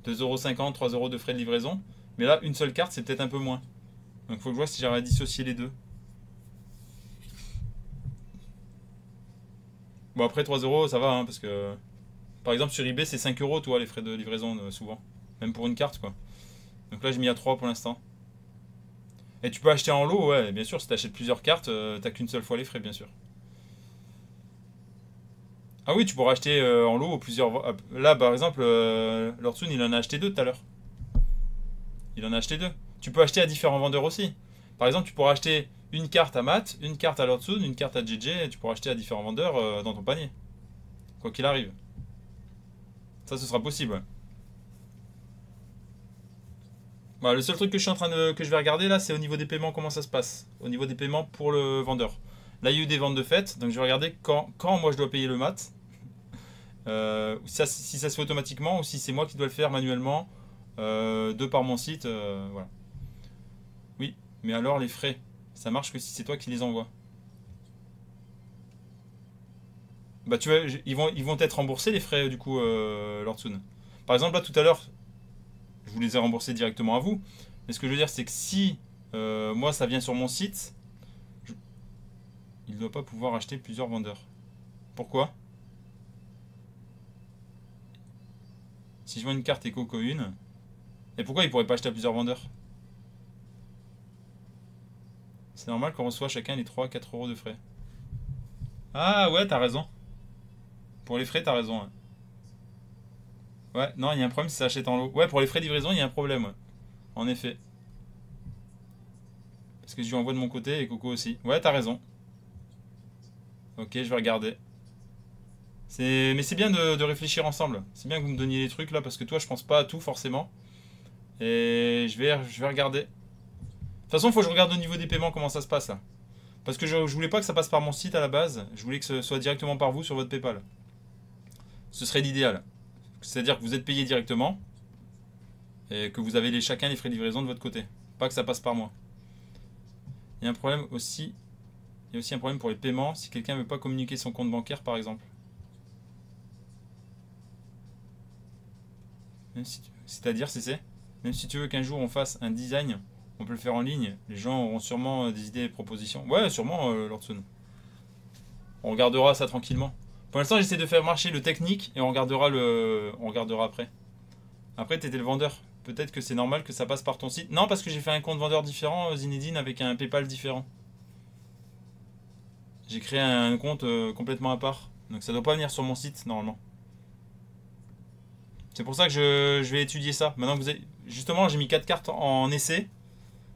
2,50 €, 3 € de frais de livraison. Mais là, une seule carte, c'est peut-être un peu moins. Donc, il faut que je vois si j'arrive à dissocier les deux. Bon, après 3 euros, ça va, hein, parce que... Par exemple, sur eBay, c'est 5 euros, toi, les frais de livraison, souvent. Même pour une carte, quoi. Donc là, j'ai mis à 3 pour l'instant. Et tu peux acheter en lot, ouais, bien sûr. Si tu achètes plusieurs cartes, t'as qu'une seule fois les frais, bien sûr. Ah oui, tu pourras acheter en lot plusieurs... Là, par exemple, Lordsoon, il en a acheté deux tout à l'heure. Il en a acheté deux. Tu peux acheter à différents vendeurs aussi. Par exemple, tu pourras acheter une carte à Matt, une carte à Lordsoon, une carte à JJ, et tu pourras acheter à différents vendeurs dans ton panier. Quoi qu'il arrive. Ça, ce sera possible, ouais. Bah, le seul truc que je suis en train de que je vais regarder là, c'est au niveau des paiements, comment ça se passe. Au niveau des paiements pour le vendeur. Là, il y a eu des ventes de fête, donc je vais regarder quand moi je dois payer le mat. Si ça se fait automatiquement ou si c'est moi qui dois le faire manuellement de par mon site. Voilà. Oui, mais alors les frais, ça marche que si c'est toi qui les envoies. Bah tu vois, ils vont être remboursés les frais du coup, Lordsoon. Par exemple là tout à l'heure, je vous les ai remboursés directement à vous. Mais ce que je veux dire c'est que si moi ça vient sur mon site, il ne doit pas pouvoir acheter plusieurs vendeurs. Pourquoi? Si je vends une carte et Coco une, et pourquoi il pourrait pas acheter à plusieurs vendeurs? C'est normal qu'on reçoit chacun les 3-4 euros de frais. Ah ouais, t'as raison. Pour les frais, t'as raison. Ouais. Ouais, non, il y a un problème si ça achète en lot. Ouais, pour les frais de livraison, il y a un problème. Ouais. En effet. Parce que je lui envoie de mon côté et Coco aussi. Ouais, t'as raison. Ok, je vais regarder. Mais c'est bien de réfléchir ensemble. C'est bien que vous me donniez les trucs là, parce que toi, je pense pas à tout forcément. Et je vais regarder. De toute façon, il faut que je regarde au niveau des paiements comment ça se passe là. Parce que je voulais pas que ça passe par mon site à la base. Je voulais que ce soit directement par vous sur votre PayPal. Ce serait l'idéal. C'est-à-dire que vous êtes payé directement et que vous avez chacun les frais de livraison de votre côté. Pas que ça passe par moi. Il y a un problème aussi. Il y a aussi un problème pour les paiements si quelqu'un ne veut pas communiquer son compte bancaire par exemple. C'est-à-dire, même si tu veux qu'un jour on fasse un design, on peut le faire en ligne. Les gens auront sûrement des idées et propositions. Ouais, sûrement, Lordsoon. On regardera ça tranquillement. Pour l'instant, j'essaie de faire marcher le technique et on regardera après. Après, t'étais le vendeur. Peut-être que c'est normal que ça passe par ton site. Non, parce que j'ai fait un compte vendeur différent, Zinedine, avec un PayPal différent. J'ai créé un compte complètement à part. Donc ça doit pas venir sur mon site, normalement. C'est pour ça que je vais étudier ça. Maintenant que vous avez... Justement, j'ai mis 4 cartes en essai.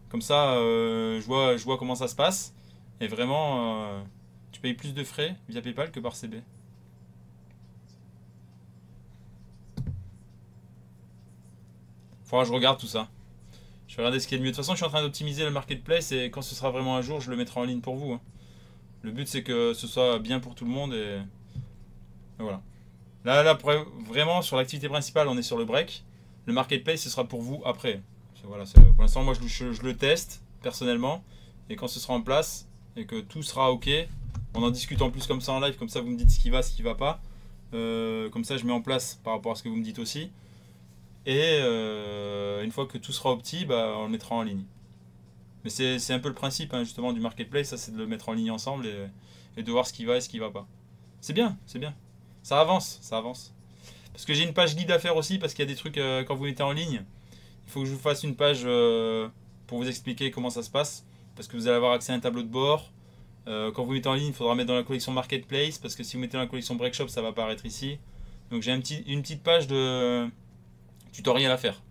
Comme ça, je vois comment ça se passe. Et vraiment, tu payes plus de frais via PayPal que par CB. Faudra que je regarde tout ça. Je vais regarder ce qui est le mieux. De toute façon, je suis en train d'optimiser le marketplace et quand ce sera vraiment un jour, je le mettrai en ligne pour vous. Hein. Le but, c'est que ce soit bien pour tout le monde et voilà. Là, vraiment, sur l'activité principale, on est sur le break. Le marketplace, ce sera pour vous après. Voilà, pour l'instant, moi, je le teste personnellement. Et quand ce sera en place et que tout sera OK, on en discute en plus comme ça en live. Comme ça, vous me dites ce qui va pas. Comme ça, je mets en place par rapport à ce que vous me dites aussi. Et une fois que tout sera opti, bah, on le mettra en ligne. Mais c'est un peu le principe hein, justement du marketplace, ça c'est de le mettre en ligne ensemble et de voir ce qui va et ce qui va pas. C'est bien, c'est bien. Ça avance, ça avance. Parce que j'ai une page guide à faire aussi, parce qu'il y a des trucs quand vous mettez en ligne, il faut que je vous fasse une page pour vous expliquer comment ça se passe. Parce que vous allez avoir accès à un tableau de bord. Quand vous mettez en ligne, il faudra mettre dans la collection marketplace, parce que si vous mettez dans la collection breakshop, ça va apparaître ici. Donc j'ai une petite page de tutoriel à faire.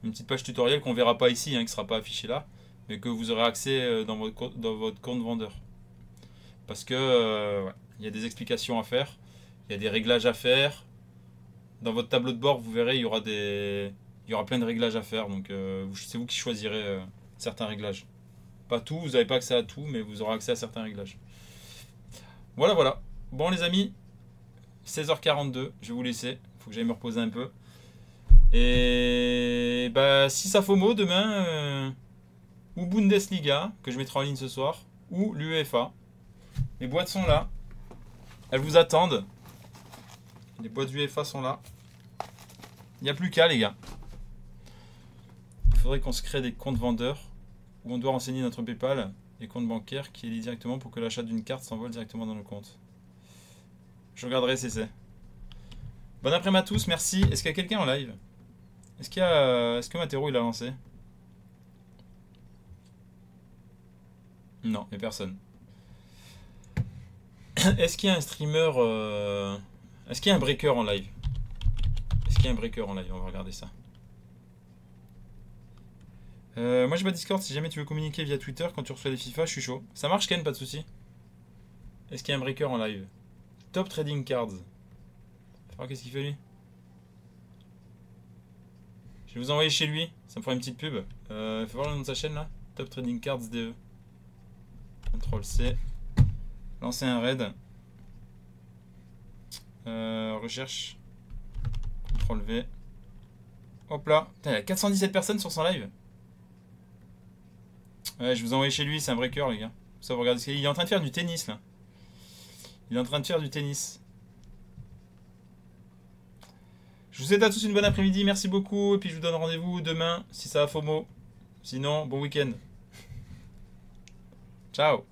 Une petite page tutoriel qu'on verra pas ici, hein, qui ne sera pas affichée là, mais que vous aurez accès dans votre compte vendeur. Parce que ouais, il y a des explications à faire, il y a des réglages à faire. Dans votre tableau de bord, vous verrez, il y aura plein de réglages à faire. Donc c'est vous qui choisirez certains réglages. Pas tout, vous n'avez pas accès à tout, mais vous aurez accès à certains réglages. Voilà, voilà. Bon les amis, 16h42, je vais vous laisser. Il faut que j'aille me reposer un peu. Et bah, si ça FOMO demain, ou Bundesliga, que je mettrai en ligne ce soir, ou l'UEFA. Les boîtes sont là. Elles vous attendent. Les boîtes UEFA sont là. Il n'y a plus qu'à les gars. faudrait qu'on se crée des comptes vendeurs où on doit renseigner notre PayPal et compte bancaire qui est lié directement pour que l'achat d'une carte s'envole directement dans le compte. Je regarderai si c'est. Bon après-midi à tous, merci. Est-ce qu'il y a quelqu'un en live? Est-ce que Matero il a lancé? Non, mais personne. Est-ce qu'il y a un streamer Est-ce qu'il y a un breaker en live? Est-ce qu'il y a un breaker en live? On va regarder ça. Moi j'ai pas Discord, si jamais tu veux communiquer via Twitter quand tu reçois les FIFA, je suis chaud. Ça marche Ken, pas de soucis. Est-ce qu'il y a un breaker en live? Top Trading Cards. Qu'est-ce qu'il fait lui? Je vais vous envoyer chez lui, ça me fera une petite pub. Il faut voir le nom de sa chaîne là. Top Trading Cards DE. CTRL C. Lancer un raid. Recherche. CTRL V. Hop là. Putain, il y a 417 personnes sur son live. Ouais, je vous envoie chez lui, c'est un breaker les gars. Ça vous regardez, il est en train de faire du tennis là. Il est en train de faire du tennis. Je vous souhaite à tous une bonne après-midi, merci beaucoup. Et puis je vous donne rendez-vous demain si ça va FOMO. Sinon, bon week-end. Ciao.